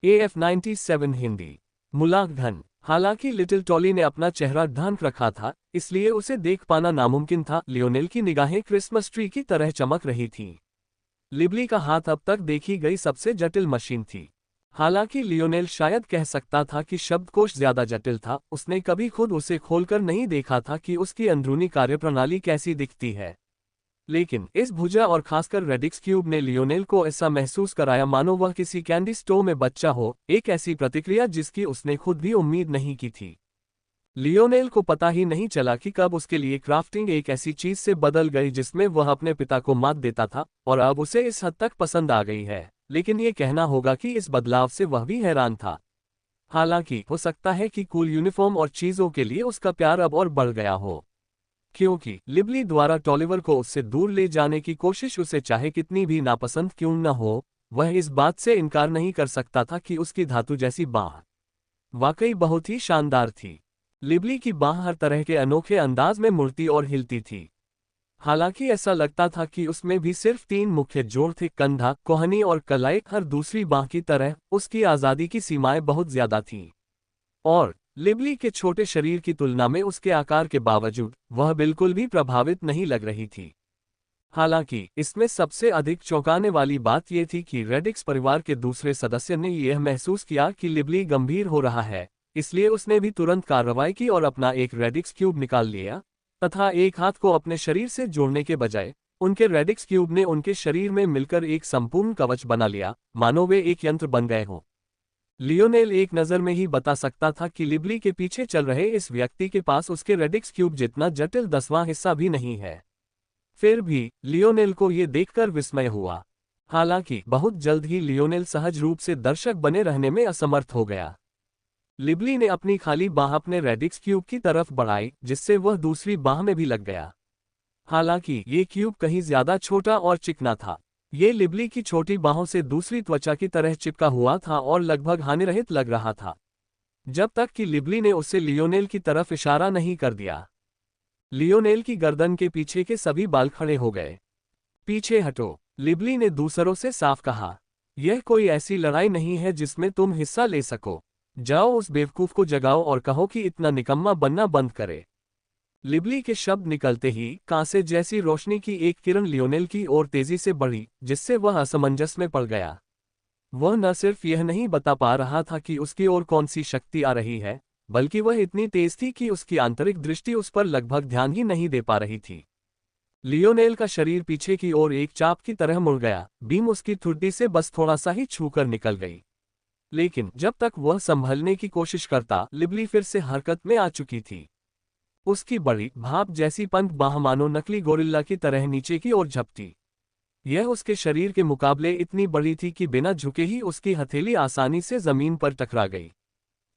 AF97 Hindi. मुलाघन। हालांकि little trolley ने अपना चेहरा ढांक रखा था, इसलिए उसे देख पाना नामुमकिन था। लियोनेल की निगाहें क्रिसमस ट्री की तरह चमक रही थीं। लिबली का हाथ अब तक देखी गई सबसे जटिल मशीन थी। हालांकि लियोनेल शायद कह सकता था कि शब्दकोश ज्यादा जटिल था, उसने कभी खुद उसे खोलकर नहीं देखा था कि उसकी अंदरूनी कार्यप्रणाली कैसी दिखती है। लेकिन इस भुजा और खासकर रेडिक्स क्यूब ने लियोनेल को ऐसा महसूस कराया मानो वह किसी कैंडी स्टोर में बच्चा हो, एक ऐसी प्रतिक्रिया जिसकी उसने खुद भी उम्मीद नहीं की थी। लियोनेल को पता ही नहीं चला कि कब उसके लिए क्राफ्टिंग एक ऐसी चीज से बदल गई जिसमें वह अपने पिता को मात देता था, और अब उसे इस हद तक पसंद आ गई है। लेकिन ये कहना होगा कि इस बदलाव से वह भी हैरान था। हालांकि हो सकता है कि कूल यूनिफॉर्म और चीजों के लिए उसका प्यार अब और बढ़ गया हो, क्योंकि लिबली द्वारा टॉलिवर को उससे दूर ले जाने की कोशिश उसे चाहे कितनी भी नापसंद क्यों न हो, वह इस बात से इनकार नहीं कर सकता था कि उसकी धातु जैसी बाह वाकई बहुत ही शानदार थी। लिबली की बाह हर तरह के अनोखे अंदाज में मुड़ती और हिलती थी। हालांकि ऐसा लगता था कि उसमें भी सिर्फ 3 मुख्य जोड़ थे, कंधा, कोहनी और कलाई। हर दूसरी बाह की तरह उसकी आज़ादी की सीमाएं बहुत ज्यादा थीं। और लिबली के छोटे शरीर की तुलना में उसके आकार के बावजूद वह बिल्कुल भी प्रभावित नहीं लग रही थी। हालांकि इसमें सबसे अधिक चौंकाने वाली बात यह थी कि रेडिक्स परिवार के दूसरे सदस्य ने यह महसूस किया कि लिबली गंभीर हो रहा है, इसलिए उसने भी तुरंत कार्रवाई की और अपना एक रेडिक्स क्यूब निकाल लिया, तथा एक हाथ को अपने शरीर से जोड़ने के बजाय उनके रेडिक्स क्यूब ने उनके शरीर में मिलकर एक संपूर्ण कवच बना लिया, मानो वे एक यंत्र बन गए हों। लियोनेल एक नज़र में ही बता सकता था कि लिबली के पीछे चल रहे इस व्यक्ति के पास उसके रेडिक्स क्यूब जितना जटिल 10वां हिस्सा भी नहीं है। फिर भी लियोनेल को ये देखकर विस्मय हुआ। हालांकि बहुत जल्द ही लियोनेल सहज रूप से दर्शक बने रहने में असमर्थ हो गया। लिबली ने अपनी खाली बाह अपने रेडिक्स क्यूब की तरफ बढ़ाई, जिससे वह दूसरी बाह में भी लग गया। हालांकि ये क्यूब कहीं ज्यादा छोटा और चिकना था। ये लिबली की छोटी बाहों से दूसरी त्वचा की तरह चिपका हुआ था और लगभग हानिरहित लग रहा था, जब तक कि लिबली ने उसे लियोनेल की तरफ इशारा नहीं कर दिया। लियोनेल की गर्दन के पीछे के सभी बाल खड़े हो गए। पीछे हटो, लिबली ने दूसरों से साफ कहा। यह कोई ऐसी लड़ाई नहीं है जिसमें तुम हिस्सा ले सको। जाओ उस बेवकूफ को जगाओ और कहो कि इतना निकम्मा बनना बंद करे। लिबली के शब्द निकलते ही कांसे जैसी रोशनी की एक किरण लियोनेल की ओर तेजी से बढ़ी, जिससे वह असमंजस में पड़ गया। वह न सिर्फ यह नहीं बता पा रहा था कि उसकी ओर कौन सी शक्ति आ रही है, बल्कि वह इतनी तेज थी कि उसकी आंतरिक दृष्टि उस पर लगभग ध्यान ही नहीं दे पा रही थी। लियोनेल का शरीर पीछे की ओर एक चाप की तरह मुड़ गया, बीम उसकी ठुड्डी से बस थोड़ा सा ही छूकर निकल गई। लेकिन जब तक वह संभलने की कोशिश करता, लिबली फिर से हरकत में आ चुकी थी। उसकी बड़ी भाप जैसी पंख बाह मानो नकली गोरिल्ला की तरह नीचे की ओर झपटी। यह उसके शरीर के मुकाबले इतनी बड़ी थी कि बिना झुके ही उसकी हथेली आसानी से जमीन पर टकरा गई।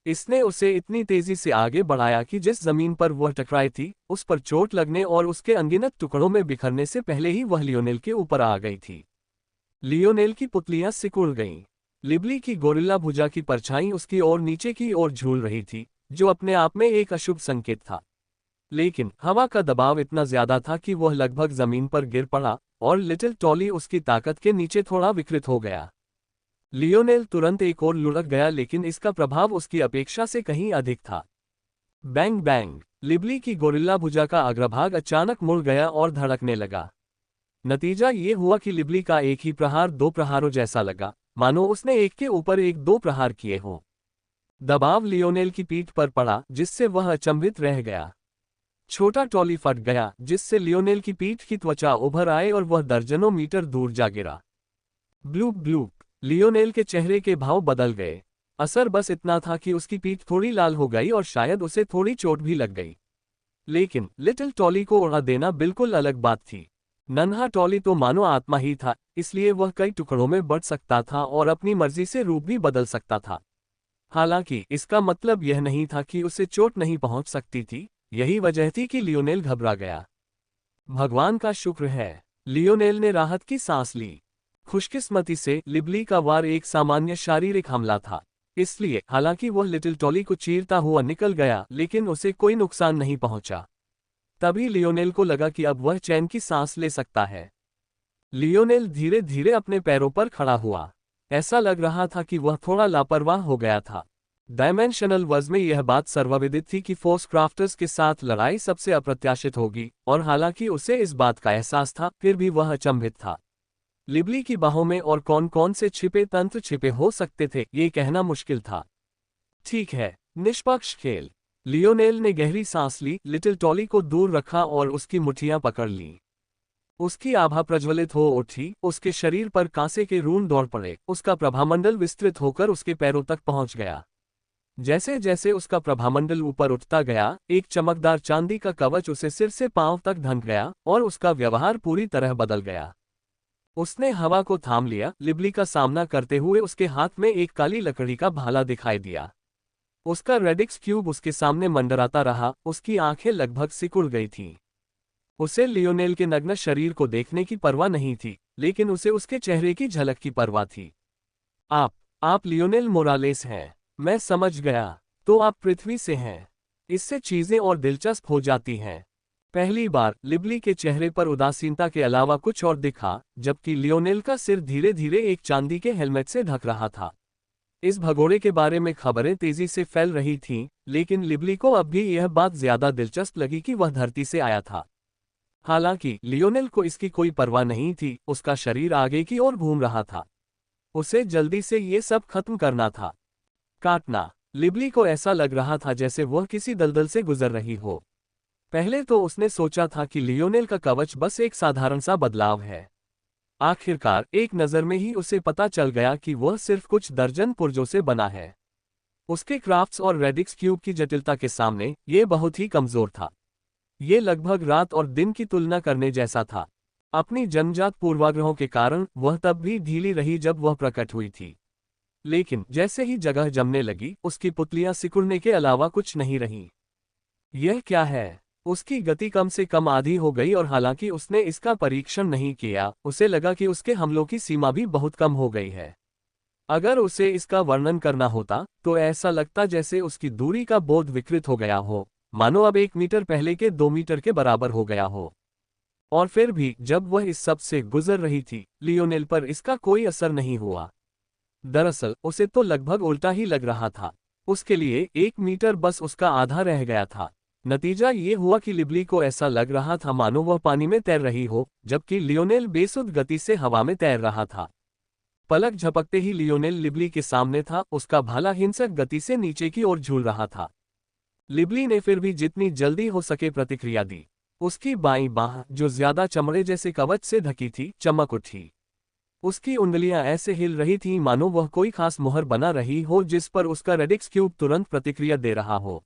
इसने उसे इतनी तेजी से आगे बढ़ाया कि जिस जमीन पर वह टकराई थी, उस पर चोट लगने और उसके अनगिनत टुकड़ों में बिखरने से पहले ही वह लियोनेल के ऊपर आ गई थी। लियोनेल की पुतलियां सिकुड़ गईं। लिबली की गोरिल्ला भुजा की परछाई उसकी ओर नीचे की ओर झूल रही थी, जो अपने आप में एक अशुभ संकेत था। लेकिन हवा का दबाव इतना ज्यादा था कि वह लगभग जमीन पर गिर पड़ा, और लिटिल टॉली उसकी ताकत के नीचे थोड़ा विकृत हो गया। लियोनेल तुरंत एक और लुढ़क गया, लेकिन इसका प्रभाव उसकी अपेक्षा से कहीं अधिक था। Bang bang! लिबली की गोरिल्ला भुजा का अग्रभाग अचानक मुड़ गया और धड़कने लगा। नतीजा ये हुआ कि लिबली का एक ही प्रहार 2 प्रहारों जैसा लगा, मानो उसने एक के ऊपर एक 2 प्रहार किए हों। दबाव लियोनेल की पीठ पर पड़ा, जिससे वह अचंभित रह गया। छोटा टॉली फट गया, जिससे लियोनेल की पीठ की त्वचा उभर आए और वह दर्जनों मीटर दूर जा गिरा। Bloop bloop! लियोनेल के चेहरे के भाव बदल गए। असर बस इतना था कि उसकी पीठ थोड़ी लाल हो गई और शायद उसे थोड़ी चोट भी लग गई। लेकिन लिटिल टॉली को उड़ा देना बिल्कुल अलग बात थी। नन्हा टॉली तो मानो आत्मा ही था, इसलिए वह कई टुकड़ों में बढ़ सकता था और अपनी मर्जी से रूप भी बदल सकता था। हालांकि इसका मतलब यह नहीं था कि उसे चोट नहीं पहुंच सकती थी। यही वजह थी कि लियोनेल घबरा गया। भगवान का शुक्र है, लियोनेल ने राहत की सांस ली। खुशकिस्मती से लिबली का वार एक सामान्य शारीरिक हमला था, इसलिए हालांकि वह लिटिल टॉली को चीरता हुआ निकल गया, लेकिन उसे कोई नुकसान नहीं पहुंचा। तभी लियोनेल को लगा कि अब वह चैन की सांस ले सकता है। लियोनेल धीरे धीरे अपने पैरों पर खड़ा हुआ। ऐसा लग रहा था कि वह थोड़ा लापरवाह हो गया था। डायमेंशनल वर्ल्ड्स में यह बात सर्वविदित थी कि फोर्स क्राफ्टर्स के साथ लड़ाई सबसे अप्रत्याशित होगी, और हालांकि उसे इस बात का एहसास था, फिर भी वह अचंभित था। लिबली की बाहों में और कौन कौन से छिपे तंत्र छिपे हो सकते थे, ये कहना मुश्किल था। ठीक है, निष्पक्ष खेल। लियोनेल ने गहरी सांस ली, लिटिल टॉली को दूर रखा और उसकी मुट्ठियां पकड़ लीं। उसकी आभा प्रज्वलित हो उठी, उसके शरीर पर कांसे के रून दौड़ पड़े, उसका प्रभामंडल विस्तृत होकर उसके पैरों तक पहुंच गया। जैसे जैसे उसका प्रभामंडल ऊपर उठता गया, एक चमकदार चांदी का कवच उसे सिर से पांव तक ढंक गया और उसका व्यवहार पूरी तरह बदल गया। उसने हवा को थाम लिया। लिबली का सामना करते हुए उसके हाथ में एक काली लकड़ी का भाला दिखाई दिया। उसका रेडिक्स क्यूब उसके सामने मंडराता रहा, उसकी आंखें लगभग सिकुड़ गई थीं। उसे लियोनेल के नग्न शरीर को देखने की परवाह नहीं थी, लेकिन उसे उसके चेहरे की झलक की परवाह थी। आप लियोनेल मोरालेस हैं। मैं समझ गया। तो आप पृथ्वी से हैं। इससे चीजें और दिलचस्प हो जाती हैं। पहली बार लिबली के चेहरे पर उदासीनता के अलावा कुछ और दिखा, जबकि लियोनेल का सिर धीरे धीरे एक चांदी के हेलमेट से ढक रहा था। इस भगोड़े के बारे में खबरें तेजी से फैल रही थीं, लेकिन लिबली को अब भी यह बात ज्यादा दिलचस्प लगी कि वह धरती से आया था। हालांकि लियोनेल को इसकी कोई परवाह नहीं थी, उसका शरीर आगे की ओर घूम रहा था। उसे जल्दी से ये सब खत्म करना था। काटना। लिबली को ऐसा लग रहा था जैसे वह किसी दलदल से गुजर रही हो। पहले तो उसने सोचा था कि लियोनेल का कवच बस एक साधारण सा बदलाव है। आखिरकार एक नज़र में ही उसे पता चल गया कि वह सिर्फ कुछ दर्जन पुर्जों से बना है। उसके क्राफ्ट्स और रेडिक्स क्यूब की जटिलता के सामने ये बहुत ही कमजोर था। ये लगभग रात और दिन की तुलना करने जैसा था। अपनी जन्मजात पूर्वाग्रहों के कारण वह तब भी ढीली रही जब वह प्रकट हुई थी, लेकिन जैसे ही जगह जमने लगी, उसकी पुतलियां सिकुड़ने के अलावा कुछ नहीं रहीं। यह क्या है? उसकी गति कम से कम आधी हो गई, और हालांकि उसने इसका परीक्षण नहीं किया, उसे लगा कि उसके हमलों की सीमा भी बहुत कम हो गई है। अगर उसे इसका वर्णन करना होता, तो ऐसा लगता जैसे उसकी दूरी का बोध विकृत हो गया हो, मानो अब 1 मीटर पहले के 2 मीटर के बराबर हो गया हो। और फिर भी जब वह इस सब से गुजर रही थी, लियोनेल पर इसका कोई असर नहीं हुआ। दरअसल उसे तो लगभग उल्टा ही लग रहा था। उसके लिए 1 मीटर बस उसका आधा रह गया था। नतीजा ये हुआ कि लिबली को ऐसा लग रहा था मानो वह पानी में तैर रही हो, जबकि लियोनेल बेसुध गति से हवा में तैर रहा था। पलक झपकते ही लियोनेल लिबली के सामने था, उसका भाला हिंसक गति से नीचे की ओर झूल रहा था। लिबली ने फिर भी जितनी जल्दी हो सके प्रतिक्रिया दी। उसकी बाईं बांह, जो ज्यादा चमड़े जैसे कवच से ढकी थी, चमक उठी। उसकी उंगलियां ऐसे हिल रही थीं मानो वह कोई खास मुहर बना रही हो जिस पर उसका रेडिक्स क्यूब तुरंत प्रतिक्रिया दे रहा हो।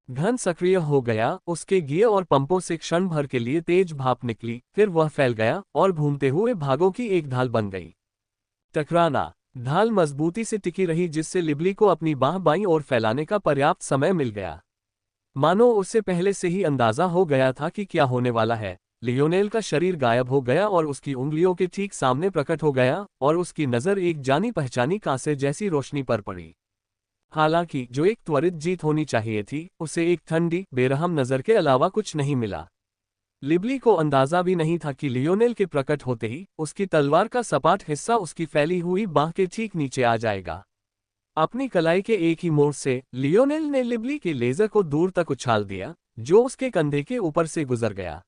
घन सक्रिय हो गया, उसके गियर और पंपों से क्षण भर के लिए तेज भाप निकली, फिर वह फैल गया और घूमते हुए भागों की एक ढाल बन गई। टकराना। ढाल मजबूती से टिकी रही, जिससे लिबली को अपनी बांह बाईं ओर फैलाने का पर्याप्त समय मिल गया। मानो उसे पहले से ही अंदाजा हो गया था कि क्या होने वाला है। लियोनेल का शरीर गायब हो गया और उसकी उंगलियों के ठीक सामने प्रकट हो गया, और उसकी नज़र एक जानी पहचानी कांसे जैसी रोशनी पर पड़ी। हालांकि जो एक त्वरित जीत होनी चाहिए थी, उसे एक ठंडी, बेरहम नज़र के अलावा कुछ नहीं मिला। लिबली को अंदाजा भी नहीं था कि लियोनेल के प्रकट होते ही उसकी तलवार का सपाट हिस्सा उसकी फैली हुई बांह के ठीक नीचे आ जाएगा। अपनी कलाई के एक ही मोड़ से लियोनेल ने लिबली के लेजर को दूर तक उछाल दिया, जो उसके कंधे के ऊपर से गुजर गया।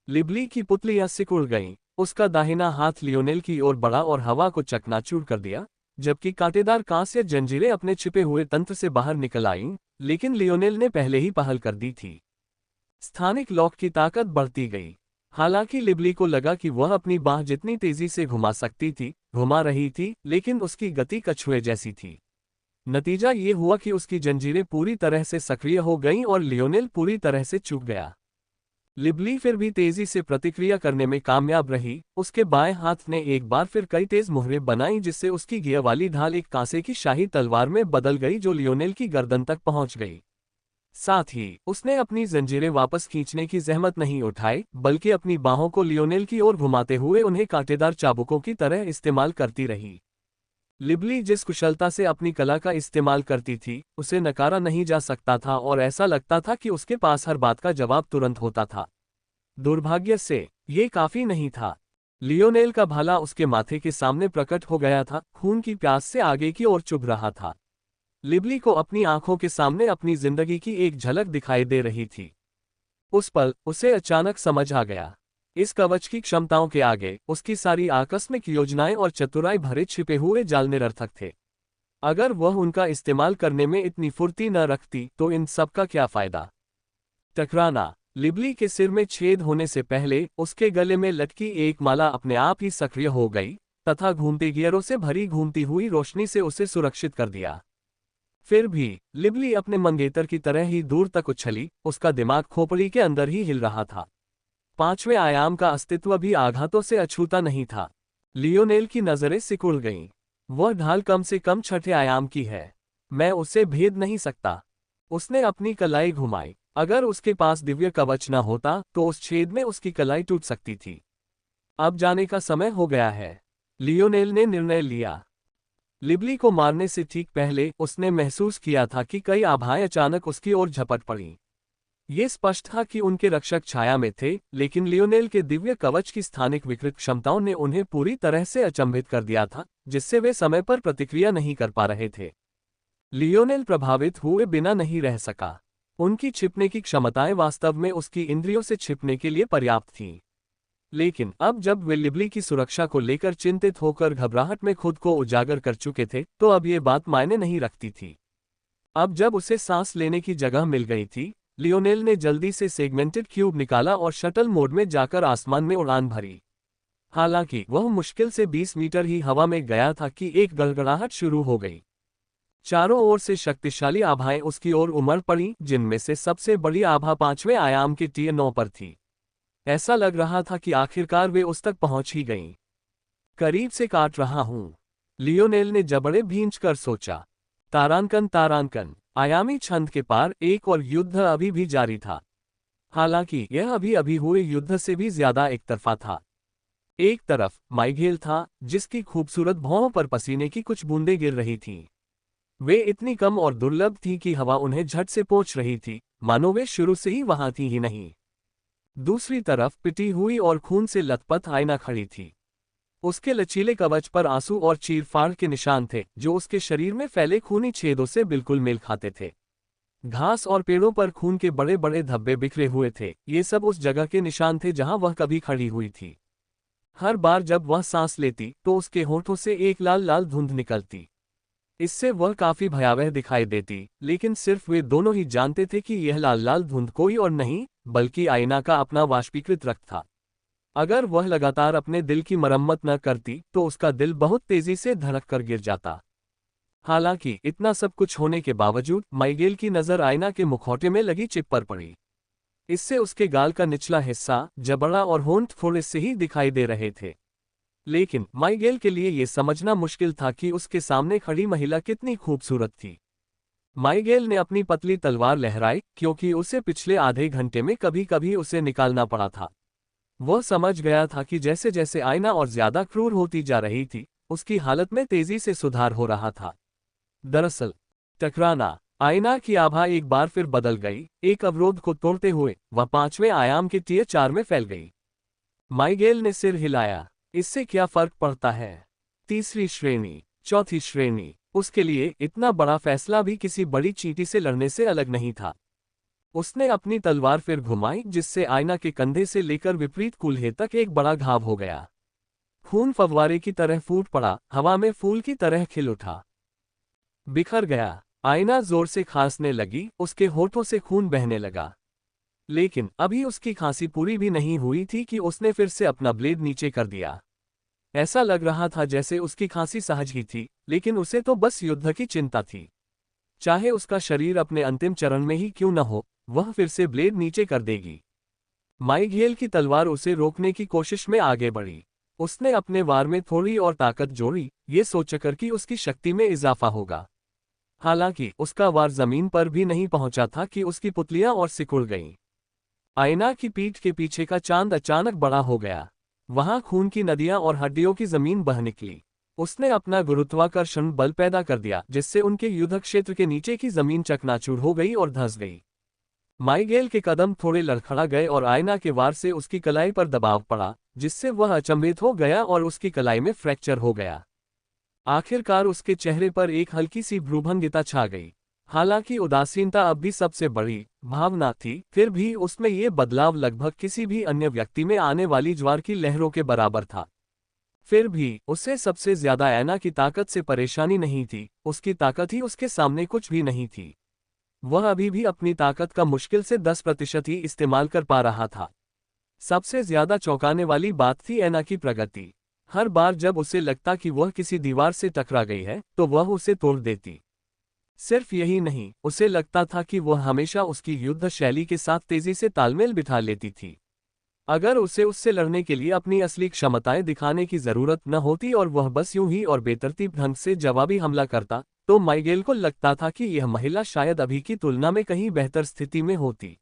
लिबली की पुतलियां सिकुड़ गईं। उसका दाहिना हाथ लियोनेल की ओर बढ़ा और हवा को चकनाचूर कर दिया, जबकि कांटेदार कांस्य जंजीरें अपने छिपे हुए तंत्र से बाहर निकल आईं, लेकिन लियोनेल ने पहले ही पहल कर दी थी। स्थानिक लॉक की ताकत बढ़ती गई। हालांकि लिबली को लगा कि वह अपनी बांह जितनी तेजी से घुमा सकती थी, घुमा रही थी, लेकिन उसकी गति कछुए जैसी थी। नतीजा ये हुआ कि उसकी जंजीरें पूरी तरह से सक्रिय हो गईं और लियोनेल पूरी तरह से चूक गया। लिबली फिर भी तेजी से प्रतिक्रिया करने में कामयाब रही। उसके बाएं हाथ ने एक बार फिर कई तेज मुहरें बनाई, जिससे उसकी गियर वाली ढाल एक कांसे की शाही तलवार में बदल गई, जो लियोनेल की गर्दन तक पहुंच गई। साथ ही उसने अपनी जंजीरें वापस खींचने की जहमत नहीं उठाई, बल्कि अपनी बाहों को लियोनेल की ओर घुमाते हुए उन्हें कांटेदार चाबुकों की तरह इस्तेमाल करती रही। लिबली जिस कुशलता से अपनी कला का इस्तेमाल करती थी, उसे नकारा नहीं जा सकता था, और ऐसा लगता था कि उसके पास हर बात का जवाब तुरंत होता था। दुर्भाग्य से ये काफी नहीं था। लियोनेल का भाला उसके माथे के सामने प्रकट हो गया था, खून की प्यास से आगे की ओर चुभ रहा था। लिबली को अपनी आंखों के सामने अपनी जिंदगी की एक झलक दिखाई दे रही थी। उस पल उसे अचानक समझ आ गया, इस कवच की क्षमताओं के आगे उसकी सारी आकस्मिक योजनाएं और चतुराई भरे छिपे हुए जाल निरर्थक थे। अगर वह उनका इस्तेमाल करने में इतनी फुर्ती न रखती तो इन सब का क्या फायदा। टकराना। लिबली के सिर में छेद होने से पहले उसके गले में लटकी एक माला अपने आप ही सक्रिय हो गई तथा घूमते गियरों से भरी घूमती हुई रोशनी से उसे सुरक्षित कर दिया। फिर भी लिबली अपने मंगेतर की तरह ही दूर तक उछली, उसका दिमाग खोपड़ी के अंदर ही हिल रहा था। पांचवें आयाम का अस्तित्व भी आघातों से अछूता नहीं था। लियोनेल की नजरें सिकुड़ गईं। वह ढाल कम से कम छठे आयाम की है। मैं उसे भेद नहीं सकता। उसने अपनी कलाई घुमाई। अगर उसके पास दिव्य कवच न होता तो उस छेद में उसकी कलाई टूट सकती थी। अब जाने का समय हो गया है, लियोनेल ने निर्णय लिया। लिबली को मारने से ठीक पहले उसने महसूस किया था कि कई आभाएं अचानक उसकी ओर झपट पड़ीं। ये स्पष्ट था कि उनके रक्षक छाया में थे, लेकिन लियोनेल के दिव्य कवच की स्थानिक विकृत क्षमताओं ने उन्हें पूरी तरह से अचंभित कर दिया था, जिससे वे समय पर प्रतिक्रिया नहीं कर पा रहे थे। लियोनेल प्रभावित हुए बिना नहीं रह सका। उनकी छिपने की क्षमताएं वास्तव में उसकी इंद्रियों से छिपने के लिए पर्याप्त थीं। लेकिन अब जब वे लिबली की सुरक्षा को लेकर चिंतित होकर घबराहट में खुद को उजागर कर चुके थे, तो अब ये बात मायने नहीं रखती थी। अब जब उसे सांस लेने की जगह मिल गई थी, लियोनेल ने जल्दी से सेगमेंटेड क्यूब निकाला और शटल मोड में जाकर आसमान में उड़ान भरी। हालांकि वह मुश्किल से 20 मीटर ही हवा में गया था कि एक गड़गड़ाहट शुरू हो गई। चारों ओर से शक्तिशाली आभाएं उसकी ओर उमड़ पड़ीं, जिनमें से सबसे बड़ी आभा पांचवें आयाम के टियर 9 पर थी। ऐसा लग रहा था कि आखिरकार वे उस तक पहुंच ही गईं। करीब से काट रहा हूं, लियोनेल ने जबड़े भींच कर सोचा। तारांकन तारांकन। आयामी छंद के पार एक और युद्ध अभी भी जारी था। हालांकि यह अभी अभी हुए युद्ध से भी ज्यादा एकतरफा था। एक तरफ माइघेल था, जिसकी खूबसूरत भौहों पर पसीने की कुछ बूंदें गिर रही थीं। वे इतनी कम और दुर्लभ थीं कि हवा उन्हें झट से पोंछ रही थी, मानो वे शुरू से ही वहां थी ही नहीं। दूसरी तरफ पिटी हुई और खून से लथपथ आयना खड़ी थी। उसके लचीले कवच पर आंसू और चीरफाड़ के निशान थे, जो उसके शरीर में फैले खूनी छेदों से बिल्कुल मेल खाते थे। घास और पेड़ों पर खून के बड़े बड़े धब्बे बिखरे हुए थे, ये सब उस जगह के निशान थे जहां वह कभी खड़ी हुई थी। हर बार जब वह सांस लेती तो उसके होठों से एक लाल लाल धुंध निकलती। इससे वह काफी भयावह दिखाई देती, लेकिन सिर्फ वे दोनों ही जानते थे कि यह लाल लाल धुंध कोई और नहीं बल्कि आईना का अपना वाष्पीकृत रक्त था। अगर वह लगातार अपने दिल की मरम्मत न करती तो उसका दिल बहुत तेजी से धड़क कर गिर जाता। हालांकि इतना सब कुछ होने के बावजूद माइगेल की नजर आईना के मुखौटे में लगी चिप पर पड़ी। इससे उसके गाल का निचला हिस्सा, जबड़ा और होंठ थोड़े से ही दिखाई दे रहे थे। लेकिन माइगेल के लिए यह समझना मुश्किल था कि उसके सामने खड़ी महिला कितनी खूबसूरत थी। माइगेल ने अपनी पतली तलवार लहराई, क्योंकि उसे पिछले आधे घंटे में कभी कभी उसे निकालना पड़ा था। वह समझ गया था कि जैसे जैसे आईना और ज्यादा क्रूर होती जा रही थी, उसकी हालत में तेजी से सुधार हो रहा था। दरअसल टकराना। आईना की आभा एक बार फिर बदल गई। एक अवरोध को तोड़ते हुए वह पांचवें आयाम के टियर 4 में फैल गई। माइगेल ने सिर हिलाया। इससे क्या फर्क पड़ता है? तीसरी श्रेणी, चौथी श्रेणी, उसके लिए इतना बड़ा फैसला भी किसी बड़ी चींटी से लड़ने से अलग नहीं था। उसने अपनी तलवार फिर घुमाई, जिससे आईना के कंधे से लेकर विपरीत कूल्हे तक एक बड़ा घाव हो गया। खून फव्वारे की तरह फूट पड़ा, हवा में फूल की तरह खिल उठा, बिखर गया। आईना जोर से खांसने लगी, उसके होठों से खून बहने लगा। लेकिन अभी उसकी खांसी पूरी भी नहीं हुई थी कि उसने फिर से अपना ब्लेड नीचे कर दिया। ऐसा लग रहा था जैसे उसकी खांसी सहज ही थी, लेकिन उसे तो बस युद्ध की चिंता थी। चाहे उसका शरीर अपने अंतिम चरण में ही क्यों न हो, वह फिर से ब्लेड नीचे कर देगी। माइघेल की तलवार उसे रोकने की कोशिश में आगे बढ़ी। उसने अपने वार में थोड़ी और ताकत जोड़ी, ये सोचकर कि उसकी शक्ति में इजाफा होगा। हालांकि उसका वार जमीन पर भी नहीं पहुंचा था कि उसकी पुतलियां और सिकुड़ गईं। आईना की पीठ के पीछे का चांद अचानक बड़ा हो गया। वहां खून की नदियां और हड्डियों की जमीन बह निकली। उसने अपना गुरुत्वाकर्षण बल पैदा कर दिया, जिससे उनके युद्ध क्षेत्र के नीचे की जमीन चकनाचूर हो गई और धंस गई। माइगेल के कदम थोड़े लड़खड़ा गए और आईना के वार से उसकी कलाई पर दबाव पड़ा, जिससे वह अचंभित हो गया और उसकी कलाई में फ्रैक्चर हो गया। आखिरकार उसके चेहरे पर एक हल्की सी भ्रूभंगिता छा गई। हालांकि उदासीनता अब भी सबसे बड़ी भावना थी, फिर भी उसमें ये बदलाव लगभग किसी भी अन्य व्यक्ति में आने वाली ज्वार की लहरों के बराबर था। फिर भी उसे सबसे ज्यादा ऐना की ताकत से परेशानी नहीं थी, उसकी ताकत ही उसके सामने कुछ भी नहीं थी। वह अभी भी अपनी ताकत का मुश्किल से 10% ही इस्तेमाल कर पा रहा था। सबसे ज्यादा चौंकाने वाली बात थी ऐना की प्रगति। हर बार जब उसे लगता कि वह किसी दीवार से टकरा गई है, तो वह उसे तोड़ देती। सिर्फ यही नहीं, उसे लगता था कि वह हमेशा उसकी युद्ध शैली के साथ तेजी से तालमेल बिठा लेती थी। अगर उसे उससे लड़ने के लिए अपनी असली क्षमताएं दिखाने की जरूरत न होती और वह बस यूं ही और बेतरतीब ढंग से जवाबी हमला करता, तो माइगेल को लगता था कि यह महिला शायद अभी की तुलना में कहीं बेहतर स्थिति में होती।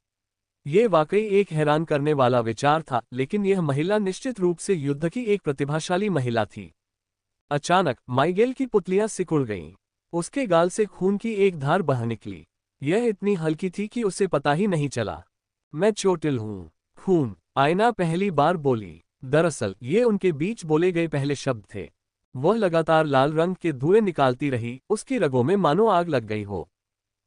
ये वाकई एक हैरान करने वाला विचार था, लेकिन यह महिला निश्चित रूप से युद्ध की एक प्रतिभाशाली महिला थी। अचानक माइगेल की पुतलियां सिकुड़ गईं। उसके गाल से खून की एक धार बह निकली। यह इतनी हल्की थी कि उसे पता ही नहीं चला। मैं चोटिल हूं। खून, आईना पहली बार बोली। दरअसल ये उनके बीच बोले गए पहले शब्द थे। वह लगातार लाल रंग के धुएं निकालती रही, उसकी रगों में मानो आग लग गई हो।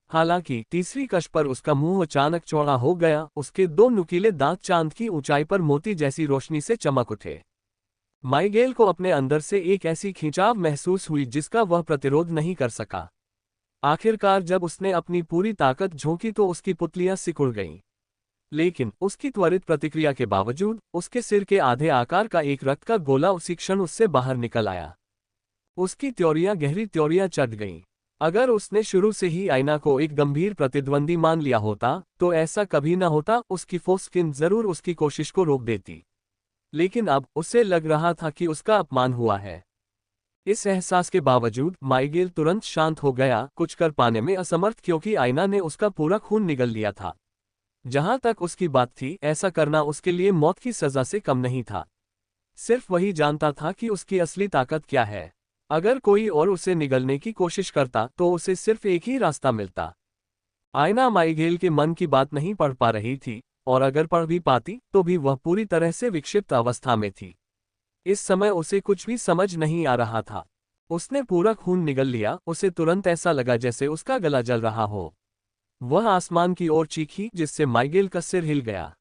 हालांकि तीसरी कश पर उसका मुंह अचानक चौड़ा हो गया, उसके दो नुकीले दांत चांद की ऊंचाई पर मोती जैसी रोशनी से चमक उठे। माइगेल को अपने अंदर से एक ऐसी खिंचाव महसूस हुई जिसका वह प्रतिरोध नहीं कर सका। आखिरकार जब उसने अपनी पूरी ताकत झोंकी तो उसकी पुतलियां सिकुड़ गईं। लेकिन उसकी त्वरित प्रतिक्रिया के बावजूद उसके सिर के आधे आकार का एक रक्त का गोला उसी क्षण उससे बाहर निकल आया। उसकी त्योरियां गहरी त्योरियां चढ़ गईं। अगर उसने शुरू से ही आईना को एक गंभीर प्रतिद्वंदी मान लिया होता, तो ऐसा कभी न होता, उसकी फोस्किन जरूर उसकी कोशिश को रोक देती। लेकिन अब उसे लग रहा था कि उसका अपमान हुआ है। इस एहसास के बावजूद माइगेल तुरंत शांत हो गया, कुछ कर पाने में असमर्थ, क्योंकि आईना ने उसका पूरा खून निगल लिया था। जहां तक उसकी बात थी, ऐसा करना उसके लिए मौत की सजा से कम नहीं था। सिर्फ वही जानता था कि उसकी असली ताकत क्या है। अगर कोई और उसे निगलने की कोशिश करता तो उसे सिर्फ एक ही रास्ता मिलता। आईना माइगेल के मन की बात नहीं पढ़ पा रही थी, और अगर पढ़ भी पाती तो भी वह पूरी तरह से विक्षिप्त अवस्था में थी। इस समय उसे कुछ भी समझ नहीं आ रहा था। उसने पूरा खून निगल लिया, उसे तुरंत ऐसा लगा जैसे उसका गला जल रहा हो। वह आसमान की ओर चीखी, जिससे माइगेल का सिर हिल गया।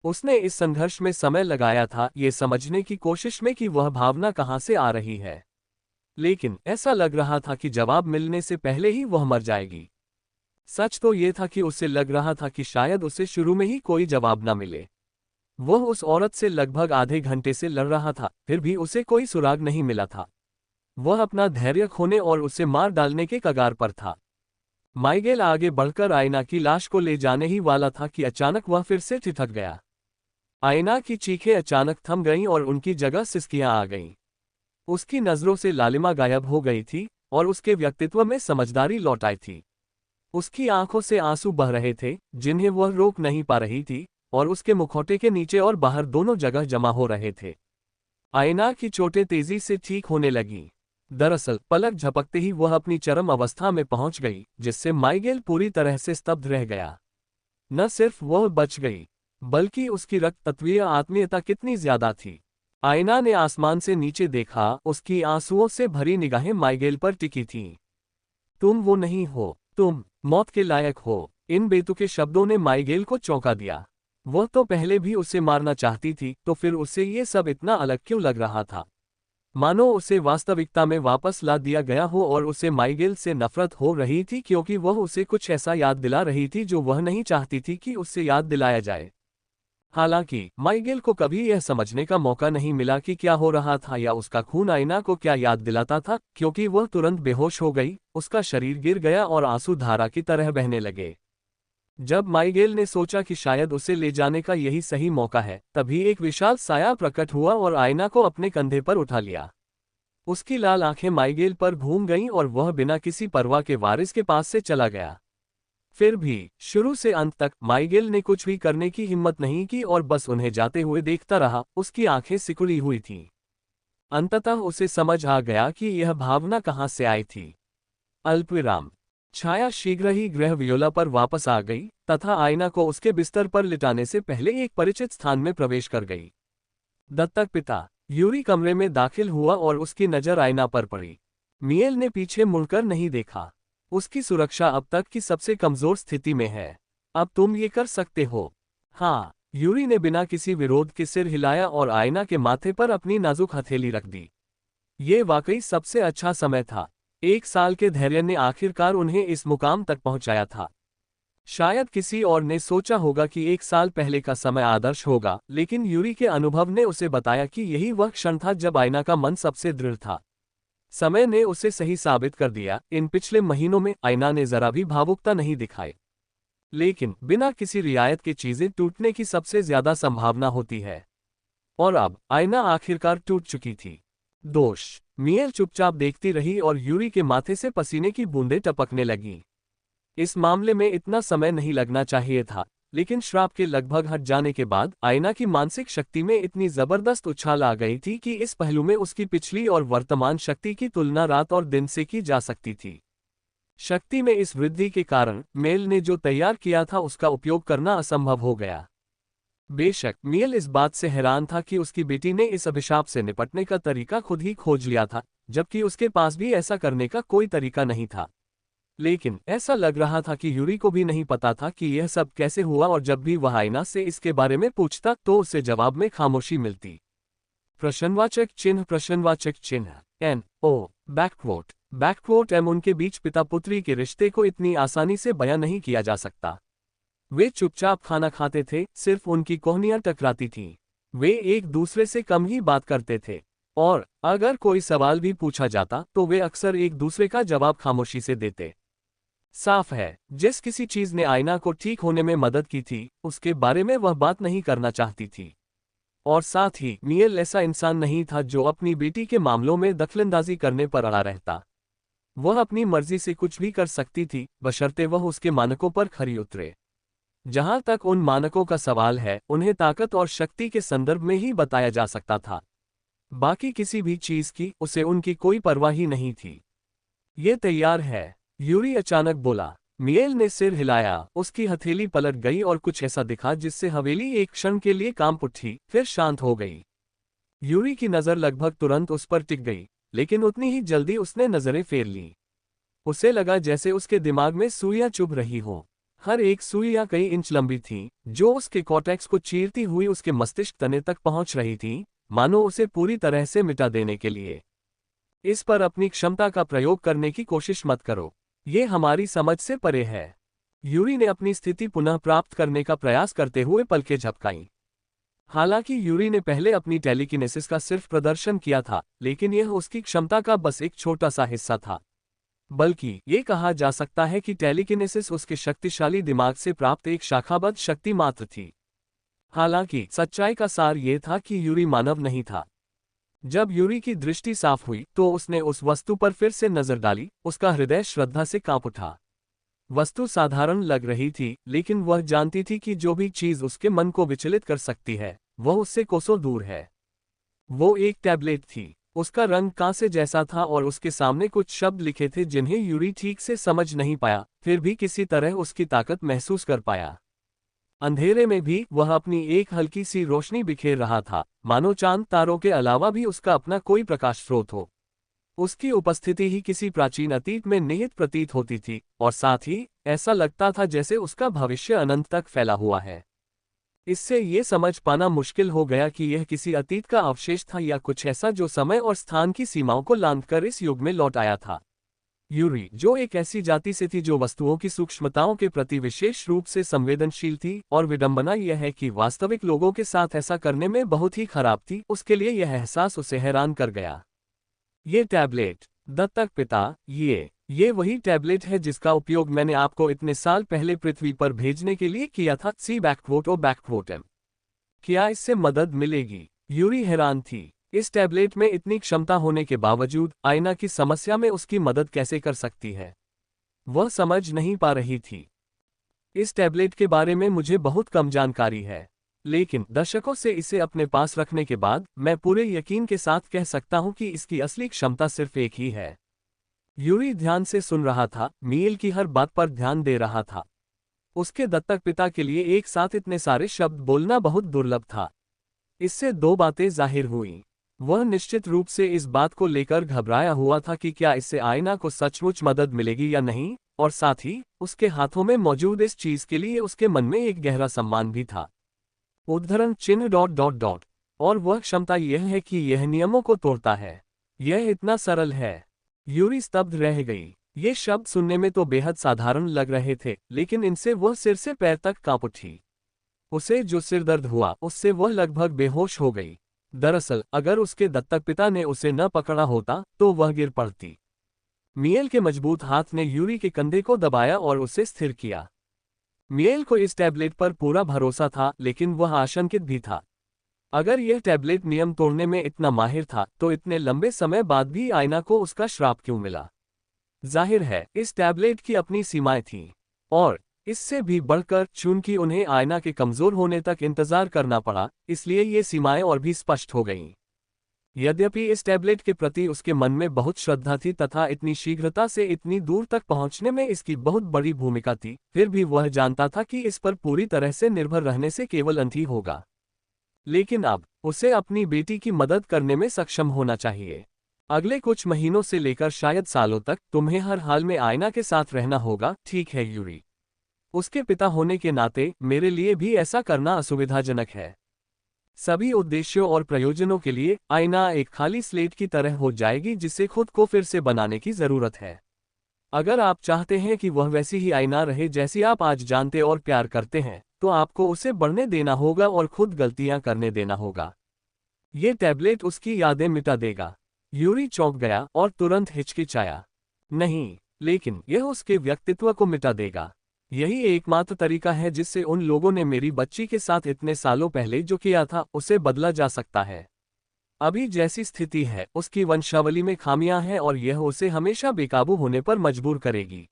उसने इस संघर्ष में समय लगाया था, ये समझने की कोशिश में कि वह भावना कहां से आ रही है। लेकिन ऐसा लग रहा था कि जवाब मिलने से पहले ही वह मर जाएगी। सच तो ये था कि उसे लग रहा था कि शायद उसे शुरू में ही कोई जवाब न मिले। वह उस औरत से लगभग आधे घंटे से लड़ रहा था, फिर भी उसे कोई सुराग नहीं मिला था। वह अपना धैर्य खोने और उसे मार डालने के कगार पर था। माइगेल आगे बढ़कर आईना की लाश को ले जाने ही वाला था कि अचानक वह फिर से ठिठक गया। आईना की चीखें अचानक थम गईं और उनकी जगह सिसकियां आ गईं। उसकी नजरों से लालिमा गायब हो गई थी और उसके व्यक्तित्व में समझदारी लौट आई थी। उसकी आंखों से आंसू बह रहे थे, जिन्हें वह रोक नहीं पा रही थी, और उसके मुखौटे के नीचे और बाहर दोनों जगह जमा हो रहे थे। आईना की चोटें तेजी से ठीक होने लगीं। दरअसल पलक झपकते ही वह अपनी चरम अवस्था में पहुंच गई, जिससे माइगेल पूरी तरह से स्तब्ध रह गया। न सिर्फ वह बच गई, बल्कि उसकी रक्त तत्वीय आत्मीयता कितनी ज्यादा थी। आईना ने आसमान से नीचे देखा, उसकी आंसुओं से भरी निगाहें माइगेल पर टिकी थीं। तुम वो नहीं हो, तुम मौत के लायक हो। इन बेतुके शब्दों ने माइगेल को चौंका दिया। वह तो पहले भी उसे मारना चाहती थी, तो फिर उसे ये सब इतना अलग क्यों लग रहा था। मानो उसे वास्तविकता में वापस ला दिया गया हो, और उसे माइगेल से नफरत हो रही थी क्योंकि वह उसे कुछ ऐसा याद दिला रही थी जो वह नहीं चाहती थी कि उससे याद दिलाया जाए। हालांकि माइगेल को कभी यह समझने का मौका नहीं मिला कि क्या हो रहा था या उसका खून आईना को क्या याद दिलाता था, क्योंकि वह तुरंत बेहोश हो गई, उसका शरीर गिर गया और आंसू धारा की तरह बहने लगे। जब माइगेल ने सोचा कि शायद उसे ले जाने का यही सही मौका है, तभी एक विशाल साया प्रकट हुआ और आईना को अपने कंधे पर उठा लिया। उसकी लाल आंखें माइगेल पर घूम गईं और वह बिना किसी परवाह के वारिस के पास से चला गया। फिर भी शुरू से अंत तक माइगेल ने कुछ भी करने की हिम्मत नहीं की और बस उन्हें जाते हुए देखता रहा। उसकी आंखें सिकुड़ी हुई थीं। अंततः उसे समझ आ गया कि यह भावना कहां से आई थी। अल्पविराम। छाया शीघ्र ही गृह वियोला पर वापस आ गई तथा आयना को उसके बिस्तर पर लिटाने से पहले एक परिचित स्थान में प्रवेश कर गई। दत्तक पिता यूरी कमरे में दाखिल हुआ और उसकी नजर आयना पर पड़ी। मियेल ने पीछे मुड़कर नहीं देखा। उसकी सुरक्षा अब तक की सबसे कमजोर स्थिति में है। अब तुम ये कर सकते हो। हाँ, यूरी ने बिना किसी विरोध के सिर हिलाया और आयना के माथे पर अपनी नाजुक हथेली रख दी। ये वाकई सबसे अच्छा समय था। 1 साल के धैर्य ने आखिरकार उन्हें इस मुकाम तक पहुंचाया था। शायद किसी और ने सोचा होगा कि 1 साल पहले का समय आदर्श होगा, लेकिन यूरी के अनुभव ने उसे बताया कि यही वह क्षण था जब आयना का मन सबसे दृढ़ था। समय ने उसे सही साबित कर दिया। इन पिछले महीनों में आयना ने जरा भी भावुकता नहीं दिखाई, लेकिन बिना किसी रियायत के चीजें टूटने की सबसे ज्यादा संभावना होती है। और अब आयना आखिरकार टूट चुकी थी। दोष मियेल चुपचाप देखती रही और यूरी के माथे से पसीने की बूंदें टपकने लगीं। इस मामले में इतना समय नहीं लगना चाहिए था, लेकिन श्राप के लगभग हट जाने के बाद आयना की मानसिक शक्ति में इतनी जबरदस्त उछाल आ गई थी कि इस पहलू में उसकी पिछली और वर्तमान शक्ति की तुलना रात और दिन से की जा सकती थी। शक्ति में इस वृद्धि के कारण मियेल ने जो तैयार किया था उसका उपयोग करना असंभव हो गया। बेशक मियेल इस बात से हैरान था कि उसकी बेटी ने इस अभिशाप से निपटने का तरीका खुद ही खोज लिया था, जबकि उसके पास भी ऐसा करने का कोई तरीका नहीं था। लेकिन ऐसा लग रहा था कि यूरी को भी नहीं पता था कि यह सब कैसे हुआ, और जब भी वह आयना से इसके बारे में पूछता तो उसे जवाब में खामोशी मिलती। प्रश्नवाचक चिन्ह NO बैकवोट M उनके बीच पिता पुत्री के रिश्ते को इतनी आसानी से बयां नहीं किया जा सकता। वे चुपचाप खाना खाते थे, सिर्फ उनकी कोहनियां टकराती थीं। वे एक दूसरे से कम ही बात करते थे, और अगर कोई सवाल भी पूछा जाता तो वे अक्सर एक दूसरे का जवाब खामोशी से देते। साफ है, जिस किसी चीज ने आयना को ठीक होने में मदद की थी, उसके बारे में वह बात नहीं करना चाहती थी। और साथ ही मियेल ऐसा इंसान नहीं था जो अपनी बेटी के मामलों में दखलंदाजी करने पर अड़ा रहता। वह अपनी मर्जी से कुछ भी कर सकती थी, बशर्ते वह उसके मानकों पर खरी उतरे। जहां तक उन मानकों का सवाल है, उन्हें ताकत और शक्ति के संदर्भ में ही बताया जा सकता था। बाकी किसी भी चीज की उसे उनकी कोई परवाह ही नहीं थी। ये तैयार है, यूरी अचानक बोला। मियेल ने सिर हिलाया, उसकी हथेली पलट गई और कुछ ऐसा दिखा जिससे हवेली एक क्षण के लिए कांप उठी, फिर शांत हो गई। यूरी की नजर लगभग तुरंत उस पर टिक गई, लेकिन उतनी ही जल्दी उसने नजरें फेर लीं। उसे लगा जैसे उसके दिमाग में सुइयां चुभ रही हों। हर एक सुइयां कई इंच लंबी थी, जो उसके कॉर्टेक्स को चीरती हुई उसके मस्तिष्क तने तक पहुंच रही थी, मानो उसे पूरी तरह से मिटा देने के लिए। इस पर अपनी क्षमता का प्रयोग करने की कोशिश मत करो, ये हमारी समझ से परे है। यूरी ने अपनी स्थिति पुनः प्राप्त करने का प्रयास करते हुए पलकें झपकाईं। हालांकि यूरी ने पहले अपनी टेलीकिनेसिस का सिर्फ प्रदर्शन किया था, लेकिन यह उसकी क्षमता का बस एक छोटा सा हिस्सा था। बल्कि ये कहा जा सकता है कि टेलीकिनेसिस उसके शक्तिशाली दिमाग से प्राप्त एक शाखाबद्ध शक्ति मात्र थी। हालांकि सच्चाई का सार ये था कि यूरी मानव नहीं था। जब यूरी की दृष्टि साफ हुई तो उसने उस वस्तु पर फिर से नजर डाली। उसका हृदय श्रद्धा से कांप उठा। वस्तु साधारण लग रही थी, लेकिन वह जानती थी कि जो भी चीज उसके मन को विचलित कर सकती है, वह उससे कोसों दूर है। वो एक टैबलेट थी। उसका रंग कांसे जैसा था और उसके सामने कुछ शब्द लिखे थे जिन्हें यूरी ठीक से समझ नहीं पाया, फिर भी किसी तरह उसकी ताकत महसूस कर पाया। अंधेरे में भी वह अपनी एक हल्की सी रोशनी बिखेर रहा था, मानो चांद तारों के अलावा भी उसका अपना कोई प्रकाश स्रोत हो। उसकी उपस्थिति ही किसी प्राचीन अतीत में निहित प्रतीत होती थी, और साथ ही ऐसा लगता था जैसे उसका भविष्य अनंत तक फैला हुआ है। इससे ये समझ पाना मुश्किल हो गया कि यह किसी अतीत का अवशेष था या कुछ ऐसा जो समय और स्थान की सीमाओं को लांघकर इस युग में लौट आया था। यूरी, जो एक ऐसी जाति से थी जो वस्तुओं की सूक्ष्मताओं के प्रति विशेष रूप से संवेदनशील थी, और विडंबना यह है कि वास्तविक लोगों के साथ ऐसा करने में बहुत ही खराब थी, उसके लिए यह एहसास उसे हैरान कर गया। ये टैबलेट, दत्तक पिता, ये वही टैबलेट है जिसका उपयोग मैंने आपको इतने साल पहले पृथ्वी पर भेजने के लिए किया था। सी बैकवोट। क्या इससे मदद मिलेगी? यूरी हैरान थी। इस टैबलेट में इतनी क्षमता होने के बावजूद आयना की समस्या में उसकी मदद कैसे कर सकती है? वह समझ नहीं पा रही थी। इस टैबलेट के बारे में मुझे बहुत कम जानकारी है, लेकिन दशकों से इसे अपने पास रखने के बाद मैं पूरे यकीन के साथ कह सकता हूं कि इसकी असली क्षमता सिर्फ एक ही है। यूरी ध्यान से सुन रहा था, मील की हर बात पर ध्यान दे रहा था। उसके दत्तक पिता के लिए एक साथ इतने सारे शब्द बोलना बहुत दुर्लभ था। इससे दो बातें जाहिर हुईं। वह निश्चित रूप से इस बात को लेकर घबराया हुआ था कि क्या इससे आयना को सचमुच मदद मिलेगी या नहीं, और साथ ही उसके हाथों में मौजूद इस चीज के लिए उसके मन में एक गहरा सम्मान भी था। उद्धरण चिन्ह डॉट डॉट डॉट। और वह क्षमता यह है कि यह नियमों को तोड़ता है। यह इतना सरल है। यूरी स्तब्ध रह गई। ये शब्द सुनने में तो बेहद साधारण लग रहे थे, लेकिन इनसे वह सिर से पैर तक कांप उठी। उसे जो सिर दर्द हुआ उससे वह लगभग बेहोश हो गई। दरअसल अगर उसके दत्तक पिता ने उसे न पकड़ा होता तो वह गिर पड़ती। मियेल के मजबूत हाथ ने यूरी के कंधे को दबाया और उसे स्थिर किया। मियेल को इस टैबलेट पर पूरा भरोसा था, लेकिन वह आशंकित भी था। अगर यह टैबलेट नियम तोड़ने में इतना माहिर था तो इतने लंबे समय बाद भी आयना को उसका श्राप क्यों मिला? जाहिर है इस टैबलेट की अपनी सीमाएं थीं। और इससे भी बढ़कर चूंकि उन्हें आयना के कमजोर होने तक इंतजार करना पड़ा, इसलिए ये सीमाएं और भी स्पष्ट हो गईं। यद्यपि इस टैबलेट के प्रति उसके मन में बहुत श्रद्धा थी तथा इतनी शीघ्रता से इतनी दूर तक पहुंचने में इसकी बहुत बड़ी भूमिका थी, फिर भी वह जानता था कि इस पर पूरी तरह से निर्भर रहने से केवल अंत ही होगा। लेकिन अब उसे अपनी बेटी की मदद करने में सक्षम होना चाहिए। अगले कुछ महीनों से लेकर शायद सालों तक तुम्हें हर हाल में आयना के साथ रहना होगा, ठीक है यूरी? उसके पिता होने के नाते मेरे लिए भी ऐसा करना असुविधाजनक है। सभी उद्देश्यों और प्रयोजनों के लिए आयना एक खाली स्लेट की तरह हो जाएगी जिसे खुद को फिर से बनाने की जरूरत है। अगर आप चाहते हैं कि वह वैसी ही आयना रहे जैसी आप आज जानते और प्यार करते हैं, तो आपको उसे बढ़ने देना होगा और खुद गलतियां करने देना होगा। ये टैबलेट उसकी यादें मिटा देगा। यूरी चौंक गया और तुरंत हिचकिचाया। नहीं, लेकिन यह उसके व्यक्तित्व को मिटा देगा। यही एकमात्र तरीका है जिससे उन लोगों ने मेरी बच्ची के साथ इतने सालों पहले जो किया था उसे बदला जा सकता है। अभी जैसी स्थिति है उसकी वंशावली में खामियां हैं और यह उसे हमेशा बेकाबू होने पर मजबूर करेगी।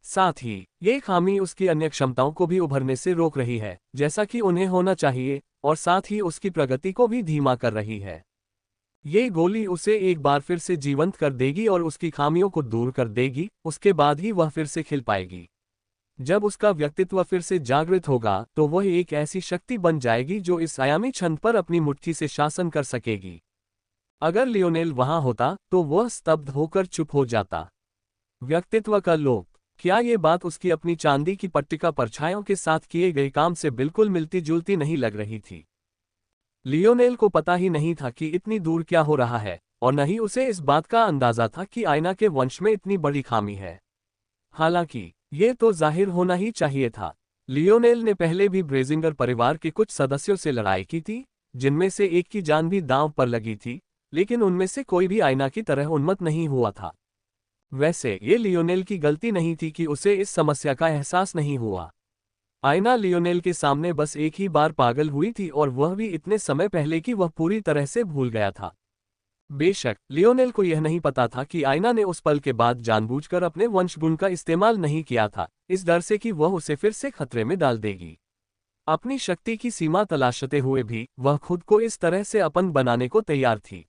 साथ ही ये खामी उसकी अन्य क्षमताओं को भी उभरने से रोक रही है, जैसा कि उन्हें होना चाहिए, और साथ ही उसकी प्रगति को भी धीमा कर रही है। ये गोली उसे एक बार फिर से जीवंत कर देगी और उसकी खामियों को दूर कर देगी, उसके बाद ही वह फिर से खिल पाएगी। जब उसका व्यक्तित्व फिर से जागृत होगा तो वह एक ऐसी शक्ति बन जाएगी जो इस आयामी छंद पर अपनी मुट्ठी से शासन कर सकेगी। अगर लियोनेल वहां होता तो वह स्तब्ध होकर चुप हो जाता। व्यक्तित्व का लोप, क्या ये बात उसकी अपनी चांदी की पट्टिका परछाइयों के साथ किए गए काम से बिल्कुल मिलती जुलती नहीं लग रही थी? लियोनेल को पता ही नहीं था कि इतनी दूर क्या हो रहा है, और न ही उसे इस बात का अंदाजा था कि आयना के वंश में इतनी बड़ी खामी है। हालांकि ये तो जाहिर होना ही चाहिए था। लियोनेल ने पहले भी ब्रेजिंगर परिवार के कुछ सदस्यों से लड़ाई की थी, जिनमें से एक की जान भी दांव पर लगी थी, लेकिन उनमें से कोई भी आयना की तरह उन्मत्त नहीं हुआ था। वैसे ये लियोनेल की गलती नहीं थी कि उसे इस समस्या का एहसास नहीं हुआ। आयना लियोनेल के सामने बस एक ही बार पागल हुई थी और वह भी इतने समय पहले कि वह पूरी तरह से भूल गया था। बेशक लियोनेल को यह नहीं पता था कि आयना ने उस पल के बाद जानबूझकर अपने वंशगुण का इस्तेमाल नहीं किया था, इस डर से कि वह उसे फिर से खतरे में डाल देगी। अपनी शक्ति की सीमा तलाशते हुए भी वह खुद को इस तरह से अपंग बनाने को तैयार थी।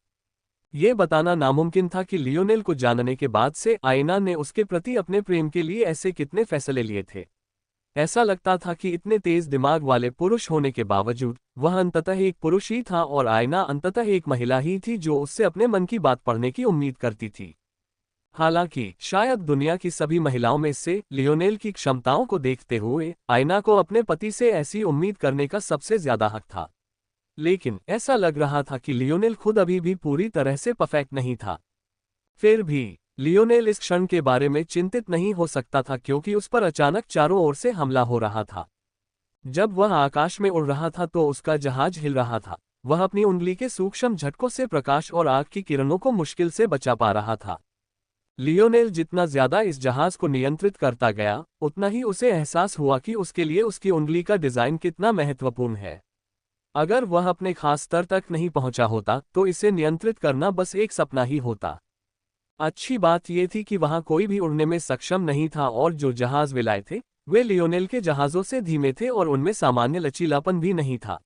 ये बताना नामुमकिन था कि लियोनेल को जानने के बाद से आयना ने उसके प्रति अपने प्रेम के लिए ऐसे कितने फैसले लिए थे। ऐसा लगता था कि इतने तेज दिमाग वाले पुरुष होने के बावजूद वह अंततः एक पुरुष ही था और आयना अंततः एक महिला ही थी जो उससे अपने मन की बात पढ़ने की उम्मीद करती थी। हालांकि शायद दुनिया की सभी महिलाओं में से लियोनेल की क्षमताओं को देखते हुए आयना को अपने पति से ऐसी उम्मीद करने का सबसे ज्यादा हक था। लेकिन ऐसा लग रहा था कि लियोनेल खुद अभी भी पूरी तरह से परफेक्ट नहीं था। फिर भी लियोनेल इस क्षण के बारे में चिंतित नहीं हो सकता था क्योंकि उस पर अचानक चारों ओर से हमला हो रहा था। जब वह आकाश में उड़ रहा था तो उसका जहाज हिल रहा था। वह अपनी उंगली के सूक्ष्म झटकों से प्रकाश और आग की किरणों को मुश्किल से बचा पा रहा था। लियोनेल जितना ज्यादा इस जहाज को नियंत्रित करता गया, उतना ही उसे एहसास हुआ कि उसके लिए उसकी उंगली का डिजाइन कितना महत्वपूर्ण है। अगर वह अपने खास स्तर तक नहीं पहुंचा होता तो इसे नियंत्रित करना बस एक सपना ही होता। अच्छी बात यह थी कि वहां कोई भी उड़ने में सक्षम नहीं था और जो जहाज वे लाए थे वे लियोनेल के जहाजों से धीमे थे और उनमें सामान्य लचीलापन भी नहीं था।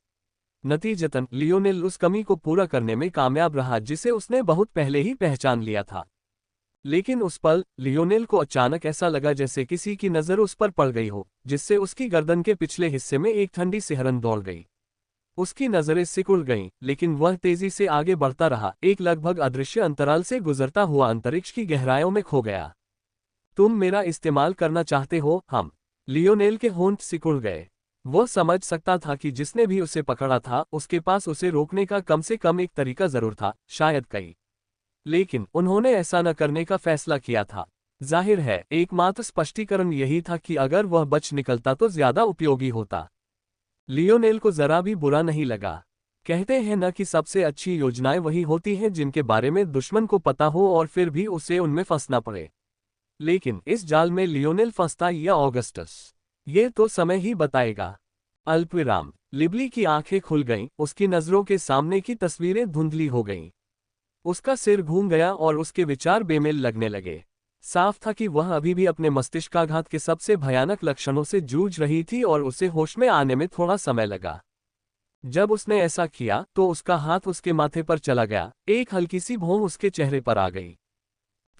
नतीजतन लियोनेल उस कमी को पूरा करने में कामयाब रहा जिसे उसने बहुत पहले ही पहचान लिया था। लेकिन उस पल लियोनेल को अचानक ऐसा लगा जैसे किसी की नज़र उस पर पड़ गई हो, जिससे उसकी गर्दन के पिछले हिस्से में एक ठंडी सिहरन दौड़ गई। उसकी नज़रें सिकुड़ गईं, लेकिन वह तेजी से आगे बढ़ता रहा, एक लगभग अदृश्य अंतराल से गुजरता हुआ अंतरिक्ष की गहराइयों में खो गया। तुम मेरा इस्तेमाल करना चाहते हो? हम। लियोनेल के होंठ सिकुड़ गए। वो समझ सकता था कि जिसने भी उसे पकड़ा था, उसके पास उसे रोकने का कम से कम एक तरीका जरूर था, शायद कई। लेकिन उन्होंने ऐसा न करने का फैसला किया था। जाहिर है, एकमात्र स्पष्टीकरण यही था कि अगर वह बच निकलता तो ज्यादा उपयोगी होता। लियोनेल को जरा भी बुरा नहीं लगा। कहते हैं न कि सबसे अच्छी योजनाएं वही होती हैं जिनके बारे में दुश्मन को पता हो और फिर भी उसे उनमें फंसना पड़े। लेकिन इस जाल में लियोनेल फंसता या ऑगस्टस, ये तो समय ही बताएगा। अल्पविराम। लिबली की आंखें खुल गईं, उसकी नजरों के सामने की तस्वीरें धुंधली हो गईं। उसका सिर घूम गया और उसके विचार बेमेल लगने लगे। साफ था कि वह अभी भी अपने मस्तिष्काघात के सबसे भयानक लक्षणों से जूझ रही थी और उसे होश में आने में थोड़ा समय लगा। जब उसने ऐसा किया तो उसका हाथ उसके माथे पर चला गया, एक हल्की सी भौं उसके चेहरे पर आ गई।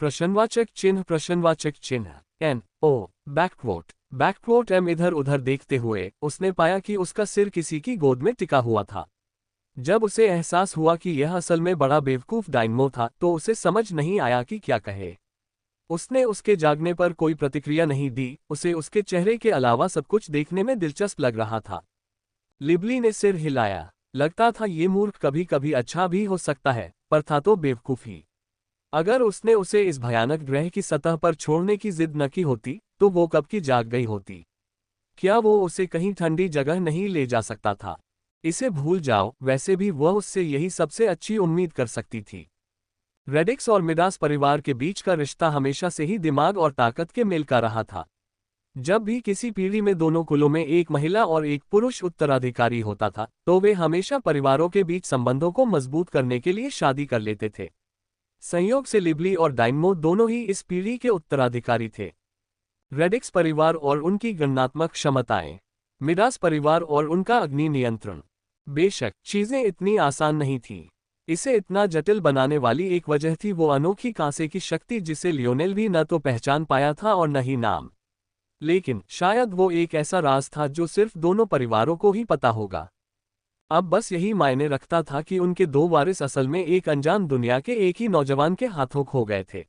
प्रश्नवाचक चिन्ह, प्रश्नवाचक चिन्ह। N O backward M. इधर उधर देखते हुए उसने पाया कि उसका सिर किसी की गोद में टिका हुआ था। जब उसे एहसास हुआ कि यह असल में बड़ा बेवकूफ डायनमो था तो उसे समझ नहीं आया कि क्या कहे। उसने उसके जागने पर कोई प्रतिक्रिया नहीं दी, उसे उसके चेहरे के अलावा सब कुछ देखने में दिलचस्प लग रहा था। लिबली ने सिर हिलाया। लगता था ये मूर्ख कभी कभी अच्छा भी हो सकता है, पर था तो बेवकूफी। अगर उसने उसे इस भयानक ग्रह की सतह पर छोड़ने की जिद न की होती तो वो कब की जाग गई होती। क्या वो उसे कहीं ठंडी जगह नहीं ले जा सकता था? इसे भूल जाओ, वैसे भी वह उससे यही सबसे अच्छी उम्मीद कर सकती थी। रेडिक्स और मिडास परिवार के बीच का रिश्ता हमेशा से ही दिमाग और ताकत के मेल का रहा था। जब भी किसी पीढ़ी में दोनों कुलों में एक महिला और एक पुरुष उत्तराधिकारी होता था तो वे हमेशा परिवारों के बीच संबंधों को मजबूत करने के लिए शादी कर लेते थे। संयोग से लिबली और डायनमो दोनों ही इस पीढ़ी के उत्तराधिकारी थे। रेडिक्स परिवार और उनकी गणनात्मक क्षमताएं, मिडास परिवार और उनका अग्नि नियंत्रण। बेशक चीजें इतनी आसान नहीं थीं। इसे इतना जटिल बनाने वाली एक वजह थी वो अनोखी कांसे की शक्ति जिसे लियोनेल भी न तो पहचान पाया था और न ही नाम। लेकिन शायद वो एक ऐसा राज था जो सिर्फ दोनों परिवारों को ही पता होगा। अब बस यही मायने रखता था कि उनके दो वारिस असल में एक अनजान दुनिया के एक ही नौजवान के हाथों खो गए थे।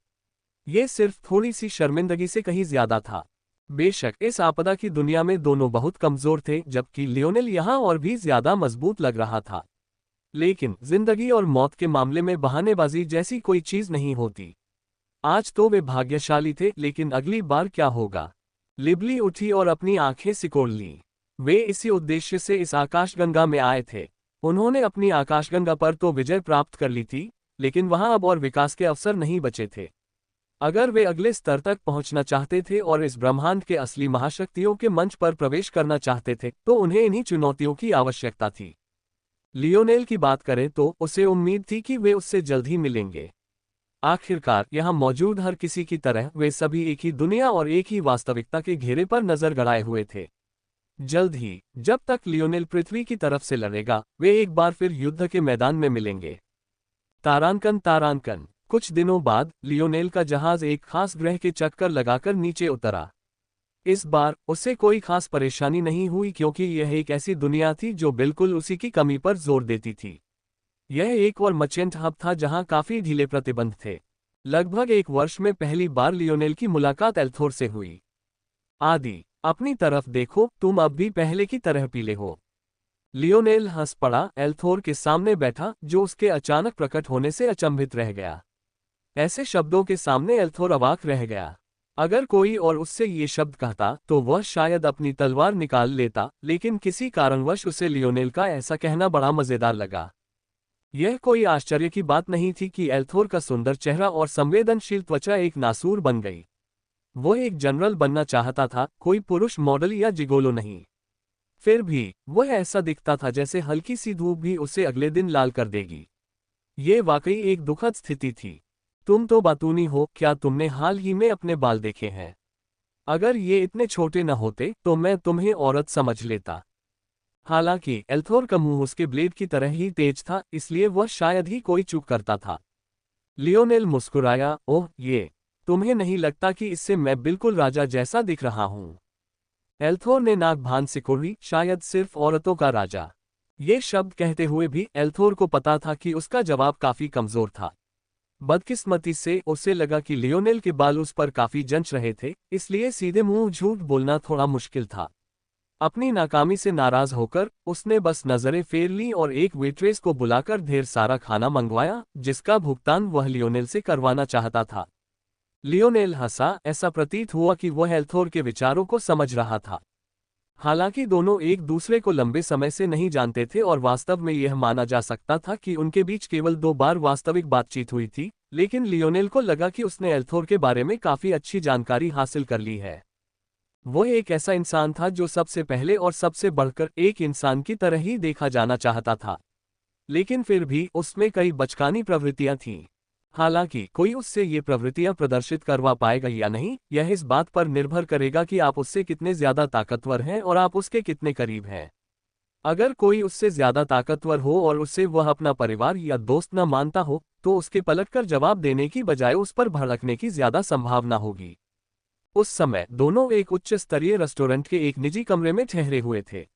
ये सिर्फ थोड़ी सी शर्मिंदगी से कहीं ज्यादा था। बेशक इस आपदा की दुनिया में दोनों बहुत कमजोर थे, जबकि लियोनेल यहाँ और भी ज्यादा मजबूत लग रहा था। लेकिन जिंदगी और मौत के मामले में बहानेबाजी जैसी कोई चीज नहीं होती। आज तो वे भाग्यशाली थे, लेकिन अगली बार क्या होगा? लिबली उठी और अपनी आंखें सिकोड़ लीं। वे इसी उद्देश्य से इस आकाशगंगा में आए थे। उन्होंने अपनी आकाशगंगा पर तो विजय प्राप्त कर ली थी, लेकिन वहां अब और विकास के अवसर नहीं बचे थे। अगर वे अगले स्तर तक पहुंचना चाहते थे और इस ब्रह्मांड के असली महाशक्तियों के मंच पर प्रवेश करना चाहते थे तो उन्हें इन्हीं चुनौतियों की आवश्यकता थी। लियोनेल की बात करें तो उसे उम्मीद थी कि वे उससे जल्द ही मिलेंगे। आखिरकार यहाँ मौजूद हर किसी की तरह वे सभी एक ही दुनिया और एक ही वास्तविकता के घेरे पर नजर गड़ाए हुए थे। जल्द ही, जब तक लियोनेल पृथ्वी की तरफ से लड़ेगा, वे एक बार फिर युद्ध के मैदान में मिलेंगे। तारांकन। कुछ दिनों बाद लियोनेल का जहाज एक खास ग्रह के चक्कर लगाकर नीचे उतरा। इस बार उसे कोई खास परेशानी नहीं हुई क्योंकि यह एक ऐसी दुनिया थी जो बिल्कुल उसी की कमी पर जोर देती थी। यह एक और मर्चेंट हब था जहां काफी ढीले प्रतिबंध थे। लगभग एक वर्ष में पहली बार लियोनेल की मुलाकात एल्थोर से हुई। आदि, अपनी तरफ देखो, तुम अब भी पहले की तरह पीले हो। लियोनेल हंस पड़ा, एल्थोर के सामने बैठा, जो उसके अचानक प्रकट होने से अचंभित रह गया। ऐसे शब्दों के सामने एल्थोर अवाक रह गया। अगर कोई और उससे ये शब्द कहता तो वह शायद अपनी तलवार निकाल लेता, लेकिन किसी कारणवश उसे लियोनेल का ऐसा कहना बड़ा मजेदार लगा। यह कोई आश्चर्य की बात नहीं थी कि एल्थोर का सुंदर चेहरा और संवेदनशील त्वचा एक नासूर बन गई। वह एक जनरल बनना चाहता था, कोई पुरुष मॉडल या जिगोलो नहीं। फिर भी वह ऐसा दिखता था जैसे हल्की सी धूप भी उसे अगले दिन लाल कर देगी। ये वाकई एक दुखद स्थिति थी। तुम तो बातूनी हो, क्या तुमने हाल ही में अपने बाल देखे हैं? अगर ये इतने छोटे न होते तो मैं तुम्हें औरत समझ लेता। हालांकि एल्थोर का मुंह उसके ब्लेड की तरह ही तेज था, इसलिए वह शायद ही कोई चूक करता था। लियोनेल मुस्कुराया, ओह ये तुम्हें नहीं लगता कि इससे मैं बिल्कुल राजा जैसा दिख रहा हूं? एल्थोर ने नाक भान सिकुड़ी, शायद सिर्फ औरतों का राजा। ये शब्द कहते हुए भी एल्थोर को पता था कि उसका जवाब काफी कमजोर था। बदकिस्मती से उसे लगा कि लियोनेल के बाल उस पर काफी जंच रहे थे, इसलिए सीधे मुंह झूठ बोलना थोड़ा मुश्किल था। अपनी नाकामी से नाराज होकर उसने बस नजरें फेर लीं और एक वेट्रेस को बुलाकर ढेर सारा खाना मंगवाया, जिसका भुगतान वह लियोनेल से करवाना चाहता था। लियोनेल हंसा, ऐसा प्रतीत हुआ कि वह एल्थोर के विचारों को समझ रहा था। हालांकि दोनों एक दूसरे को लंबे समय से नहीं जानते थे और वास्तव में यह माना जा सकता था कि उनके बीच केवल 2 बार वास्तविक बातचीत हुई थी, लेकिन लियोनेल को लगा कि उसने एल्थोर के बारे में काफी अच्छी जानकारी हासिल कर ली है। वह एक ऐसा इंसान था जो सबसे पहले और सबसे बढ़कर एक इंसान की तरह ही देखा जाना चाहता था, लेकिन फिर भी उसमें कई बचकानी प्रवृत्तियां थीं। हालांकि कोई उससे ये प्रवृत्तियां प्रदर्शित करवा पाएगा या नहीं, यह इस बात पर निर्भर करेगा कि आप उससे कितने ज्यादा ताकतवर हैं और आप उसके कितने करीब हैं। अगर कोई उससे ज्यादा ताकतवर हो और उसे वह अपना परिवार या दोस्त न मानता हो, तो उसके पलटकर जवाब देने की बजाय उस पर भड़कने की ज्यादा संभावना होगी। उस समय दोनों एक उच्च स्तरीय रेस्टोरेंट के एक निजी कमरे में ठहरे हुए थे।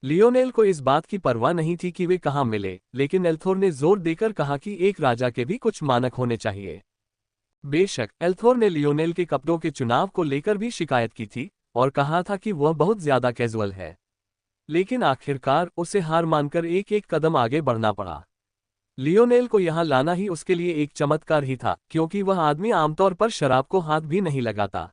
लियोनेल को इस बात की परवाह नहीं थी कि वे कहाँ मिले, लेकिन एल्थोर ने जोर देकर कहा कि एक राजा के भी कुछ मानक होने चाहिए। बेशक एल्थोर ने लियोनेल के कपड़ों के चुनाव को लेकर भी शिकायत की थी और कहा था कि वह बहुत ज्यादा कैजुअल है, लेकिन आखिरकार उसे हार मानकर एक एक कदम आगे बढ़ना पड़ा। लियोनेल को यहाँ लाना ही उसके लिए एक चमत्कार ही था, क्योंकि वह आदमी आमतौर पर शराब को हाथ भी नहीं लगाता।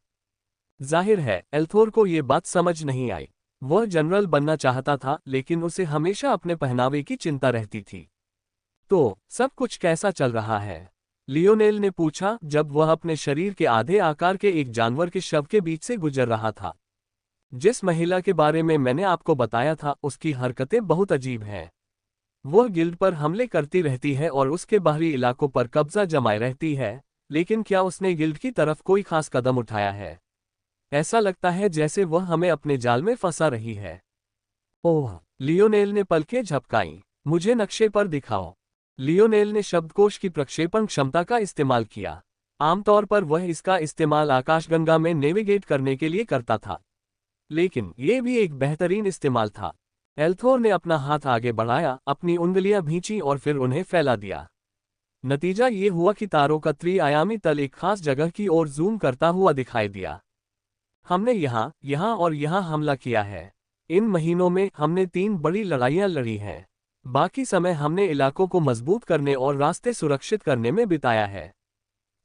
जाहिर है एल्थोर को ये बात समझ नहीं आई। वह जनरल बनना चाहता था, लेकिन उसे हमेशा अपने पहनावे की चिंता रहती थी। तो सब कुछ कैसा चल रहा है? लियोनेल ने पूछा जब वह अपने शरीर के आधे आकार के एक जानवर के शव के बीच से गुजर रहा था। जिस महिला के बारे में मैंने आपको बताया था, उसकी हरकतें बहुत अजीब हैं। वह गिल्ड पर हमले करती रहती है और उसके बाहरी इलाकों पर कब्जा जमाए रहती है, लेकिन क्या उसने गिल्ड की तरफ कोई खास कदम उठाया है? ऐसा लगता है जैसे वह हमें अपने जाल में फंसा रही है। ओह, लियोनेल ने पलकें झपकाईं। मुझे नक्शे पर दिखाओ। लियोनेल ने शब्दकोश की प्रक्षेपण क्षमता का इस्तेमाल किया। आमतौर पर वह इसका इस्तेमाल आकाशगंगा में नेविगेट करने के लिए करता था, लेकिन यह भी एक बेहतरीन इस्तेमाल था। एल्थोर ने अपना हाथ आगे बढ़ाया, अपनी उंगलियां भींची और फिर उन्हें फैला दिया। नतीजा ये हुआ कि तारों का त्रिआयामी तल एक खास जगह की ओर जूम करता हुआ दिखाई दिया। हमने यहाँ, यहाँ और यहाँ हमला किया है। इन महीनों में हमने 3 बड़ी लड़ाइयाँ लड़ी हैं। बाकी समय हमने इलाकों को मजबूत करने और रास्ते सुरक्षित करने में बिताया है।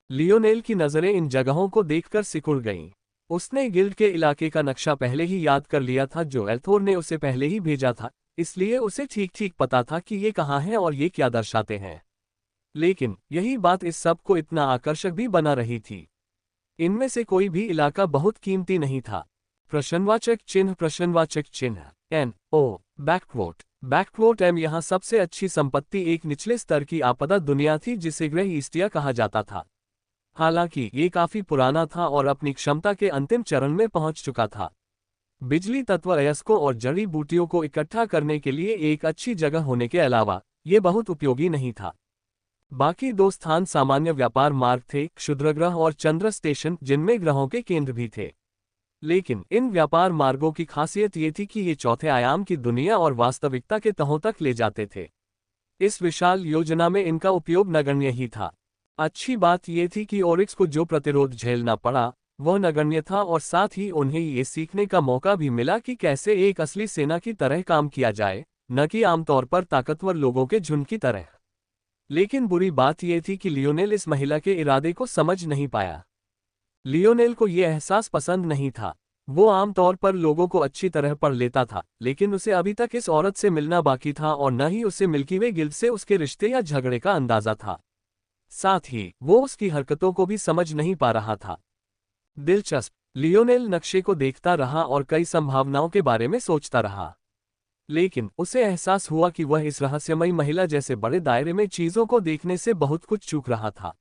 लियोनेल की नज़रें इन जगहों को देखकर सिकुड़ गईं। उसने गिल्ड के इलाके का नक्शा पहले ही याद कर लिया था जो एल्थोर ने उसे पहले ही भेजा था, इसलिए उसे ठीक ठीक पता था कि ये कहाँ है और ये क्या दर्शाते हैं। लेकिन यही बात इस सब को इतना आकर्षक भी बना रही थी। इनमें से कोई भी इलाका बहुत कीमती नहीं था। प्रश्नवाचक चिन्ह NO बैकवोट M यहाँ सबसे अच्छी संपत्ति एक निचले स्तर की आपदा दुनिया थी जिसे ग्रह ईस्टिया कहा जाता था। हालांकि ये काफी पुराना था और अपनी क्षमता के अंतिम चरण में पहुंच चुका था। बिजली तत्व अयस्कों और जड़ी बूटियों को इकट्ठा करने के लिए एक अच्छी जगह होने के अलावा ये बहुत उपयोगी नहीं था। बाकी 2 स्थान सामान्य व्यापार मार्ग थे, क्षुद्रग्रह और चंद्र स्टेशन, जिनमें ग्रहों के केंद्र भी थे। लेकिन इन व्यापार मार्गों की खासियत ये थी कि ये चौथे आयाम की दुनिया और वास्तविकता के तहों तक ले जाते थे। इस विशाल योजना में इनका उपयोग नगण्य ही था। अच्छी बात यह थी कि ओरिक्स को जो प्रतिरोध झेलना पड़ा वह नगण्य था और साथ ही उन्हें ये सीखने का मौका भी मिला कि कैसे एक असली सेना की तरह काम किया जाए, न कि आमतौर पर ताकतवर लोगों के झुंड की तरह। लेकिन बुरी बात यह थी कि लियोनेल इस महिला के इरादे को समझ नहीं पाया। लियोनेल को यह एहसास पसंद नहीं था। वो आमतौर पर लोगों को अच्छी तरह पढ़ लेता था, लेकिन उसे अभी तक इस औरत से मिलना बाकी था और न ही उसे मिल्की वे गिल्ड से उसके रिश्ते या झगड़े का अंदाजा था। साथ ही वो उसकी हरकतों को भी समझ नहीं पा रहा था। दिलचस्प। लियोनेल नक्शे को देखता रहा और कई संभावनाओं के बारे में सोचता रहा, लेकिन उसे एहसास हुआ कि वह इस रहस्यमयी महिला जैसे बड़े दायरे में चीजों को देखने से बहुत कुछ चूक रहा था।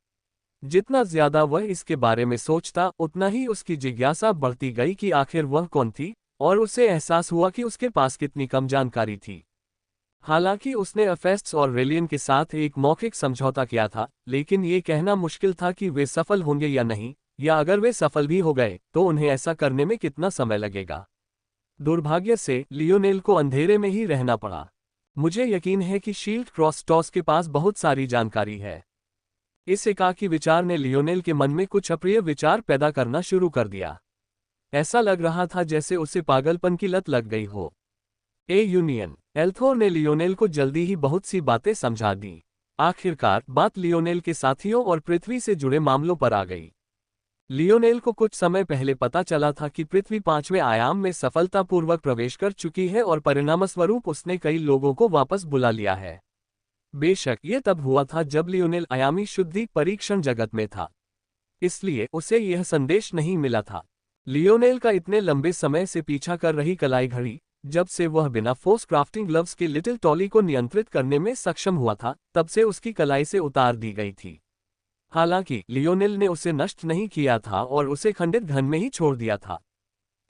जितना ज्यादा वह इसके बारे में सोचता, उतना ही उसकी जिज्ञासा बढ़ती गई कि आखिर वह कौन थी, और उसे एहसास हुआ कि उसके पास कितनी कम जानकारी थी। हालांकि उसने एफेस्टस और रेलियन के साथ एक मौखिक समझौता किया था, लेकिन ये कहना मुश्किल था कि वे सफल होंगे या नहीं, या अगर वे सफल भी हो गए तो उन्हें ऐसा करने में कितना समय लगेगा। दुर्भाग्य से लियोनेल को अंधेरे में ही रहना पड़ा। मुझे यकीन है कि शील्ड क्रॉस टॉस के पास बहुत सारी जानकारी है। इस एकाकी विचार ने लियोनेल के मन में कुछ अप्रिय विचार पैदा करना शुरू कर दिया। ऐसा लग रहा था जैसे उसे पागलपन की लत लग गई हो। यूनियन एल्थोर ने लियोनेल को जल्दी ही बहुत सी बातें समझा दी। आखिरकार बात लियोनेल के साथियों और पृथ्वी से जुड़े मामलों पर आ गई। लियोनेल को कुछ समय पहले पता चला था कि पृथ्वी 5वें आयाम में सफलतापूर्वक प्रवेश कर चुकी है और परिणामस्वरूप उसने कई लोगों को वापस बुला लिया है। बेशक ये तब हुआ था जब लियोनेल आयामी शुद्धि परीक्षण जगत में था, इसलिए उसे यह संदेश नहीं मिला था। लियोनेल का इतने लंबे समय से पीछा कर रही कलाई घड़ी, जब से वह बिना फोर्स क्राफ्टिंग ग्लव्स के लिटिल टॉली को नियंत्रित करने में सक्षम हुआ था, तब से उसकी कलाई से उतार दी गई थी। हालांकि लियोनेल ने उसे नष्ट नहीं किया था और उसे खंडित घन में ही छोड़ दिया था,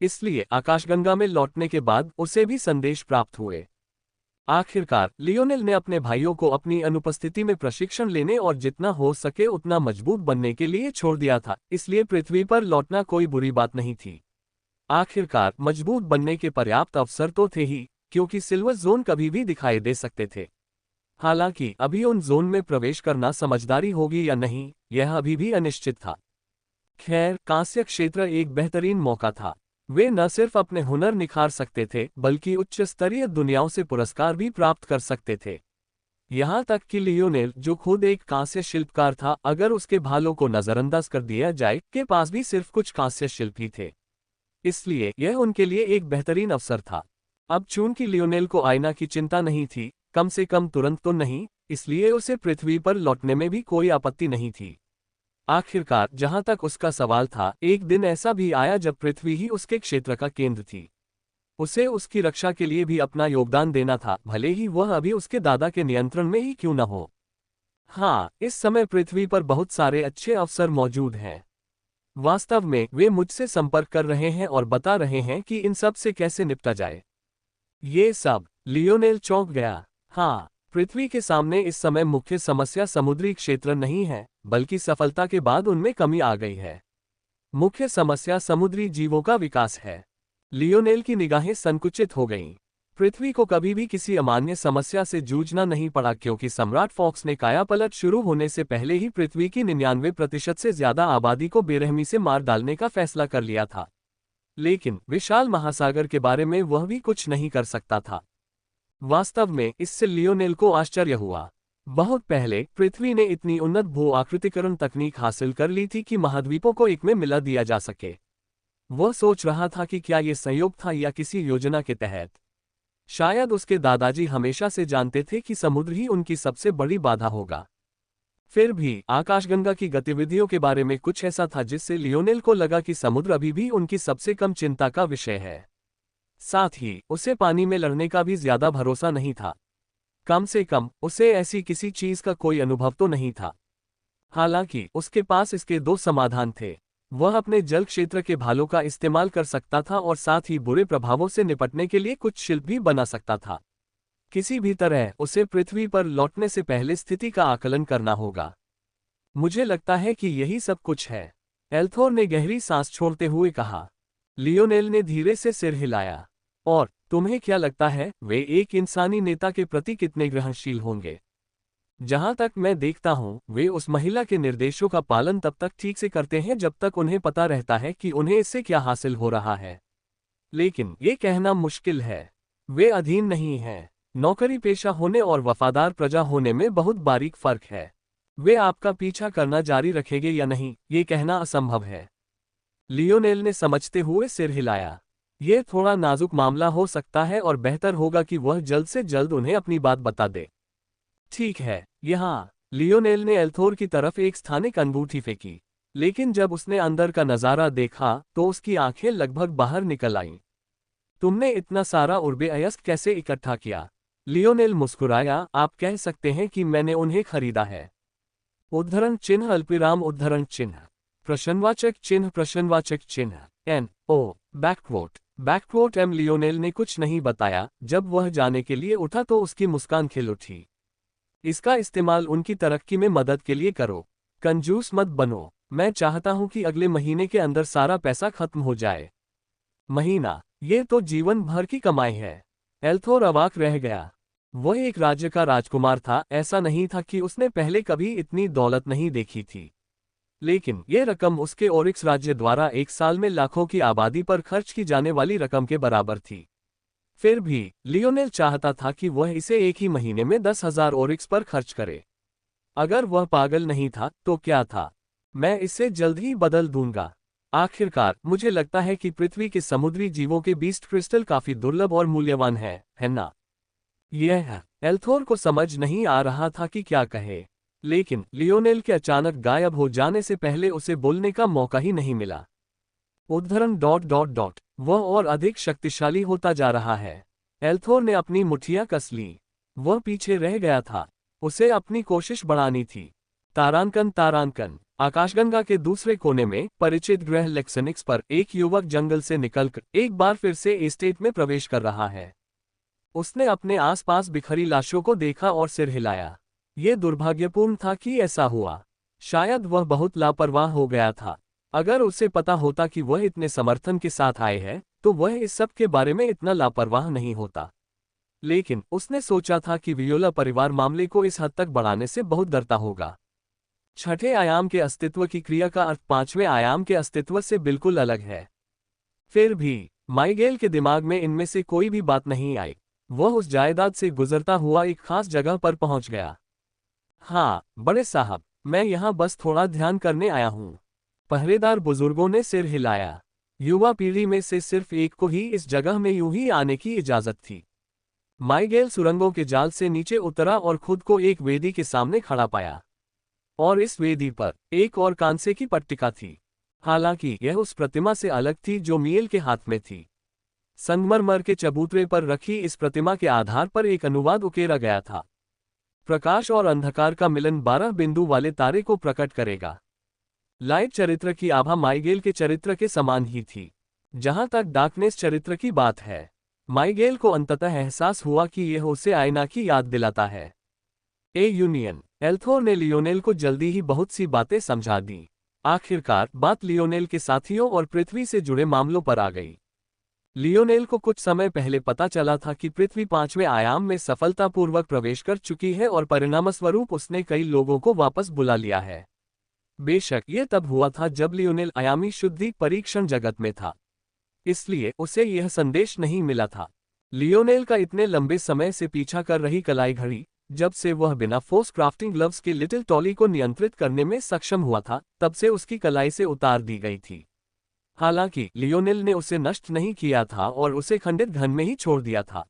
इसलिए आकाशगंगा में लौटने के बाद उसे भी संदेश प्राप्त हुए। आखिरकार लियोनेल ने अपने भाइयों को अपनी अनुपस्थिति में प्रशिक्षण लेने और जितना हो सके उतना मजबूत बनने के लिए छोड़ दिया था, इसलिए पृथ्वी पर लौटना कोई बुरी बात नहीं थी। आखिरकार मजबूत बनने के पर्याप्त अवसर तो थे ही, क्योंकि सिल्वर जोन कभी भी दिखाई दे सकते थे। हालांकि अभी उन जोन में प्रवेश करना समझदारी होगी या नहीं, यह अभी भी अनिश्चित था। खैर, कांस्य क्षेत्र एक बेहतरीन मौका था। वे न सिर्फ अपने हुनर निखार सकते थे, बल्कि उच्च स्तरीय दुनियाओं से पुरस्कार भी प्राप्त कर सकते थे। यहाँ तक कि लियोनेल, जो खुद एक कांस्य शिल्पकार था, अगर उसके भालों को नजरअंदाज कर दिया जाए, के पास भी सिर्फ कुछ कांस्य शिल्प ही थे। इसलिए यह उनके लिए एक बेहतरीन अवसर था। अब चूंकि लियोनेल को आईना की चिंता नहीं थी, कम से कम तुरंत तो नहीं, इसलिए उसे पृथ्वी पर लौटने में भी कोई आपत्ति नहीं थी। आखिरकार जहां तक उसका सवाल था, एक दिन ऐसा भी आया जब पृथ्वी ही उसके क्षेत्र का केंद्र थी। उसे उसकी रक्षा के लिए भी अपना योगदान देना था, भले ही वह अभी उसके दादा के नियंत्रण में ही क्यों न हो। हाँ, इस समय पृथ्वी पर बहुत सारे अच्छे अवसर मौजूद हैं। वास्तव में वे मुझसे संपर्क कर रहे हैं और बता रहे हैं कि इन सब से कैसे निपटा जाए। ये सब, लियोनेल चौंक गया। हाँ, पृथ्वी के सामने इस समय मुख्य समस्या समुद्री क्षेत्र नहीं है, बल्कि सफलता के बाद उनमें कमी आ गई है। मुख्य समस्या समुद्री जीवों का विकास है। लियोनेल की निगाहें संकुचित हो गईं। पृथ्वी को कभी भी किसी अमान्य समस्या से जूझना नहीं पड़ा, क्योंकि सम्राट फॉक्स ने कायापलट शुरू होने से पहले ही पृथ्वी की 99% से ज्यादा आबादी को बेरहमी से मार डालने का फैसला कर लिया था। लेकिन विशाल महासागर के बारे में वह भी कुछ नहीं कर सकता था। वास्तव में इससे लियोनेल को आश्चर्य हुआ। बहुत पहले पृथ्वी ने इतनी उन्नत भू आकृतिकरण तकनीक हासिल कर ली थी कि महाद्वीपों को एक में मिला दिया जा सके। वह सोच रहा था कि क्या यह संयोग था या किसी योजना के तहत। शायद उसके दादाजी हमेशा से जानते थे कि समुद्र ही उनकी सबसे बड़ी बाधा होगा। फिर भी आकाशगंगा की गतिविधियों के बारे में कुछ ऐसा था जिससे लियोनेल को लगा कि समुद्र अभी भी उनकी सबसे कम चिंता का विषय है। साथ ही उसे पानी में लड़ने का भी ज्यादा भरोसा नहीं था। कम से कम उसे ऐसी किसी चीज का कोई अनुभव तो नहीं था। हालांकि उसके पास इसके दो समाधान थे। वह अपने जल क्षेत्र के भालों का इस्तेमाल कर सकता था और साथ ही बुरे प्रभावों से निपटने के लिए कुछ शिल्प भी बना सकता था। किसी भी तरह उसे पृथ्वी पर लौटने से पहले स्थिति का आकलन करना होगा। मुझे लगता है कि यही सब कुछ है, एल्थोर ने गहरी सांस छोड़ते हुए कहा। लियोनेल ने धीरे से सिर हिलाया। और तुम्हें क्या लगता है, वे एक इंसानी नेता के प्रति कितने ग्रहणशील होंगे? जहां तक मैं देखता हूं, वे उस महिला के निर्देशों का पालन तब तक ठीक से करते हैं जब तक उन्हें पता रहता है कि उन्हें इससे क्या हासिल हो रहा है। लेकिन ये कहना मुश्किल है। वे अधीन नहीं हैं। नौकरी पेशा होने और वफादार प्रजा होने में बहुत बारीक फर्क है। वे आपका पीछा करना जारी रखेंगे या नहीं, ये कहना असंभव है। लियोनेल ने समझते हुए सिर हिलाया। यह थोड़ा नाजुक मामला हो सकता है और बेहतर होगा कि वह जल्द से जल्द उन्हें अपनी बात बता दे। ठीक है, यहाँ। लियोनेल ने एल्थोर की तरफ एक स्थानिक अंगूठी फेंकी, लेकिन जब उसने अंदर का नजारा देखा तो उसकी आंखें लगभग बाहर निकल आईं। तुमने इतना सारा उर्बे अयस्क कैसे इकट्ठा किया? लियोनेल मुस्कुराया। आप कह सकते हैं कि मैंने उन्हें खरीदा है। उद्धरण चिन्ह अल्पविराम उद्धरण चिन्ह प्रश्नवाचक चिन्ह प्रश्नवाचक चिन्ह NO बैकवोट बैकपोर्ट एम लियोनेल ने कुछ नहीं बताया। जब वह जाने के लिए उठा तो उसकी मुस्कान खिल उठी। इसका इस्तेमाल उनकी तरक्की में मदद के लिए करो, कंजूस मत बनो। मैं चाहता हूं कि अगले महीने के अंदर सारा पैसा खत्म हो जाए। महीना? ये तो जीवन भर की कमाई है। एल्थोर अवाक रह गया। वह एक राज्य का राजकुमार था, ऐसा नहीं था कि उसने पहले कभी इतनी दौलत नहीं देखी थी। लेकिन यह रकम उसके ओरिक्स राज्य द्वारा एक साल में लाखों की आबादी पर खर्च की जाने वाली रकम के बराबर थी। फिर भी लियोनेल चाहता था कि वह इसे एक ही महीने में 10,000 ओरिक्स पर खर्च करे। अगर वह पागल नहीं था तो क्या था? मैं इसे जल्द ही बदल दूंगा। आखिरकार मुझे लगता है कि पृथ्वी के समुद्री जीवों के बीस्ट क्रिस्टल काफी दुर्लभ और मूल्यवान है ना? यह एल्थोर को समझ नहीं आ रहा था कि क्या कहे। लेकिन लियोनेल के अचानक गायब हो जाने से पहले उसे बोलने का मौका ही नहीं मिला। उद्धरण ... वह और अधिक शक्तिशाली होता जा रहा है। एल्थोर ने अपनी मुठ्ठियां कस ली। वह पीछे रह गया था। उसे अपनी कोशिश बढ़ानी थी। तारांकन। आकाशगंगा के दूसरे कोने में परिचित ग्रह लेक्सनिक्स पर एक युवक जंगल से निकलकर एक बार फिर से एस्टेट में प्रवेश कर रहा है। उसने अपने आसपास बिखरी लाशों को देखा और सिर हिलाया। यह दुर्भाग्यपूर्ण था कि ऐसा हुआ। शायद वह बहुत लापरवाह हो गया था। अगर उसे पता होता कि वह इतने समर्थन के साथ आए हैं, तो वह इस सब के बारे में इतना लापरवाह नहीं होता। लेकिन उसने सोचा था कि वियोला परिवार मामले को इस हद तक बढ़ाने से बहुत डरता होगा। छठे आयाम के अस्तित्व की क्रिया का अर्थ पांचवें आयाम के अस्तित्व से बिल्कुल अलग है। फिर भी माइगेल के दिमाग में इनमें से कोई भी बात नहीं आई। वह उस जायदाद से गुजरता हुआ एक खास जगह पर पहुंच गया। हाँ बड़े साहब, मैं यहाँ बस थोड़ा ध्यान करने आया हूँ। पहरेदार बुजुर्गों ने सिर हिलाया। युवा पीढ़ी में से सिर्फ एक को ही इस जगह में यूं ही आने की इजाजत थी। माइगेल सुरंगों के जाल से नीचे उतरा और खुद को एक वेदी के सामने खड़ा पाया। और इस वेदी पर एक और कांसे की पट्टिका थी। हालांकि यह उस प्रतिमा से अलग थी जो मीएल के हाथ में थी। संगमरमर के चबूतरे पर रखी इस प्रतिमा के आधार पर एक अनुवाद उकेरा गया था। प्रकाश और अंधकार का मिलन 12 बिंदु वाले तारे को प्रकट करेगा। लाइट चरित्र की आभा माइगेल के चरित्र के समान ही थी। जहां तक डार्कनेस चरित्र की बात है, माइगेल को अंततः एहसास हुआ कि यह उसे आईना की याद दिलाता है। यूनियन। एल्थोर ने लियोनेल को जल्दी ही बहुत सी बातें समझा दी। आखिरकार बात लियोनेल के साथियों और पृथ्वी से जुड़े मामलों पर आ गई। लियोनेल को कुछ समय पहले पता चला था कि पृथ्वी पांचवें आयाम में सफलतापूर्वक प्रवेश कर चुकी है और परिणामस्वरूप उसने कई लोगों को वापस बुला लिया है। बेशक यह तब हुआ था जब लियोनेल आयामी शुद्धि परीक्षण जगत में था, इसलिए उसे यह संदेश नहीं मिला था। लियोनेल का इतने लंबे समय से पीछा कर रही कलाई घड़ी, जब से वह बिना फोर्स क्राफ्टिंग ग्लव्स के लिटिल टॉली को नियंत्रित करने में सक्षम हुआ था, तब से उसकी कलाई से उतार दी गई थी। हालांकि लियोनेल ने उसे नष्ट नहीं किया था और उसे खंडित घन में ही छोड़ दिया था।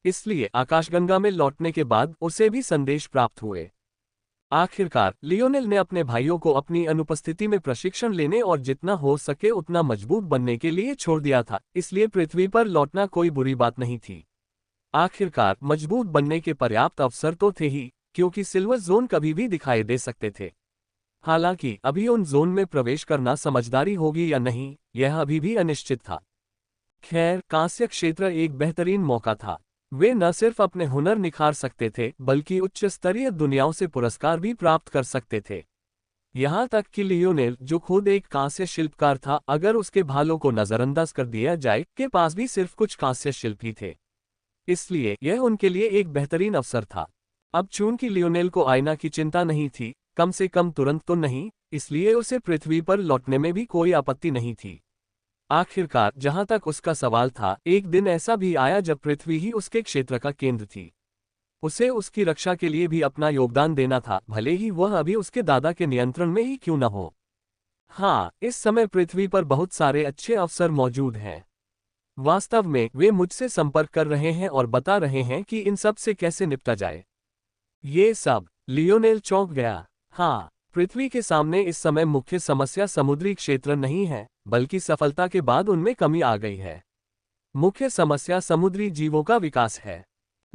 इसलिए आकाशगंगा में लौटने के बाद उसे भी संदेश प्राप्त हुए। आखिरकार लियोनेल ने अपने भाइयों को अपनी अनुपस्थिति में प्रशिक्षण लेने और जितना हो सके उतना मजबूत बनने के लिए छोड़ दिया था, इसलिए पृथ्वी पर लौटना कोई बुरी बात नहीं थी। आखिरकार मजबूत बनने के पर्याप्त अवसर तो थे ही, क्योंकि सिल्वर जोन कभी भी दिखाई दे सकते थे। हालांकि अभी उन जोन में प्रवेश करना समझदारी होगी या नहीं, यह अभी भी अनिश्चित था। खैर, कांस्य क्षेत्र एक बेहतरीन मौका था। वे न सिर्फ अपने हुनर निखार सकते थे, बल्कि उच्च स्तरीय दुनियाओं से पुरस्कार भी प्राप्त कर सकते थे। यहाँ तक कि लियोनेल, जो खुद एक कांस्य शिल्पकार था, अगर उसके भालों को नजरअंदाज कर दिया जाए, के पास भी सिर्फ कुछ कांस्य शिल्प ही थे। इसलिए यह उनके लिए एक बेहतरीन अवसर था। अब चूंकि लियोनेल को आईना की चिंता नहीं थी, कम से कम तुरंत तो नहीं, इसलिए उसे पृथ्वी पर लौटने में भी कोई आपत्ति नहीं थी। आखिरकार जहां तक उसका सवाल था, एक दिन ऐसा भी आया जब पृथ्वी ही उसके क्षेत्र का केंद्र थी। उसे उसकी रक्षा के लिए भी अपना योगदान देना था, भले ही वह अभी उसके दादा के नियंत्रण में ही क्यों न हो। हाँ, इस समय पृथ्वी पर बहुत सारे अच्छे अवसर मौजूद हैं। वास्तव में वे मुझसे संपर्क कर रहे हैं और बता रहे हैं कि इन सब से कैसे निपटा जाए। ये सब। लियोनेल चौंक गया। हाँ, पृथ्वी के सामने इस समय मुख्य समस्या समुद्री क्षेत्र नहीं है, बल्कि सफलता के बाद उनमें कमी आ गई है। मुख्य समस्या समुद्री जीवों का विकास है।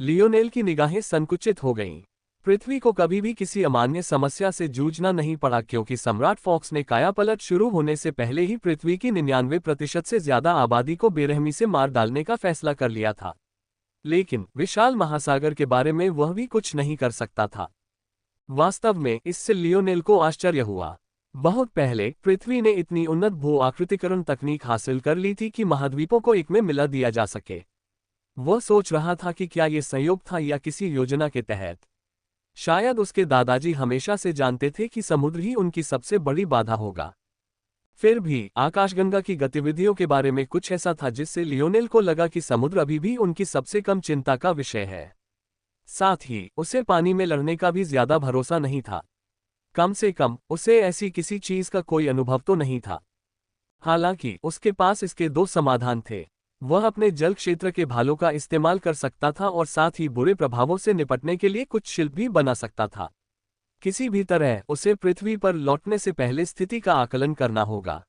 लियोनेल की निगाहें संकुचित हो गईं। पृथ्वी को कभी भी किसी अमान्य समस्या से जूझना नहीं पड़ा क्योंकि सम्राट फॉक्स ने कायापलट शुरू होने से पहले ही पृथ्वी की 99% से ज्यादा आबादी को बेरहमी से मार डालने का फैसला कर लिया था। लेकिन विशाल महासागर के बारे में वह भी कुछ नहीं कर सकता था। वास्तव में इससे लियोनेल को आश्चर्य हुआ। बहुत पहले पृथ्वी ने इतनी उन्नत भू आकृतिकरण तकनीक हासिल कर ली थी कि महाद्वीपों को एक में मिला दिया जा सके। वह सोच रहा था कि क्या ये संयोग था या किसी योजना के तहत। शायद उसके दादाजी हमेशा से जानते थे कि समुद्र ही उनकी सबसे बड़ी बाधा होगा। फिर भी आकाशगंगा की गतिविधियों के बारे में कुछ ऐसा था जिससे लियोनेल को लगा कि समुद्र अभी भी उनकी सबसे कम चिंता का विषय है। साथ ही उसे पानी में लड़ने का भी ज्यादा भरोसा नहीं था। कम से कम उसे ऐसी किसी चीज का कोई अनुभव तो नहीं था। हालांकि उसके पास इसके दो समाधान थे। वह अपने जल क्षेत्र के भालों का इस्तेमाल कर सकता था और साथ ही बुरे प्रभावों से निपटने के लिए कुछ शिल्प भी बना सकता था। किसी भी तरह उसे पृथ्वी पर लौटने से पहले स्थिति का आकलन करना होगा।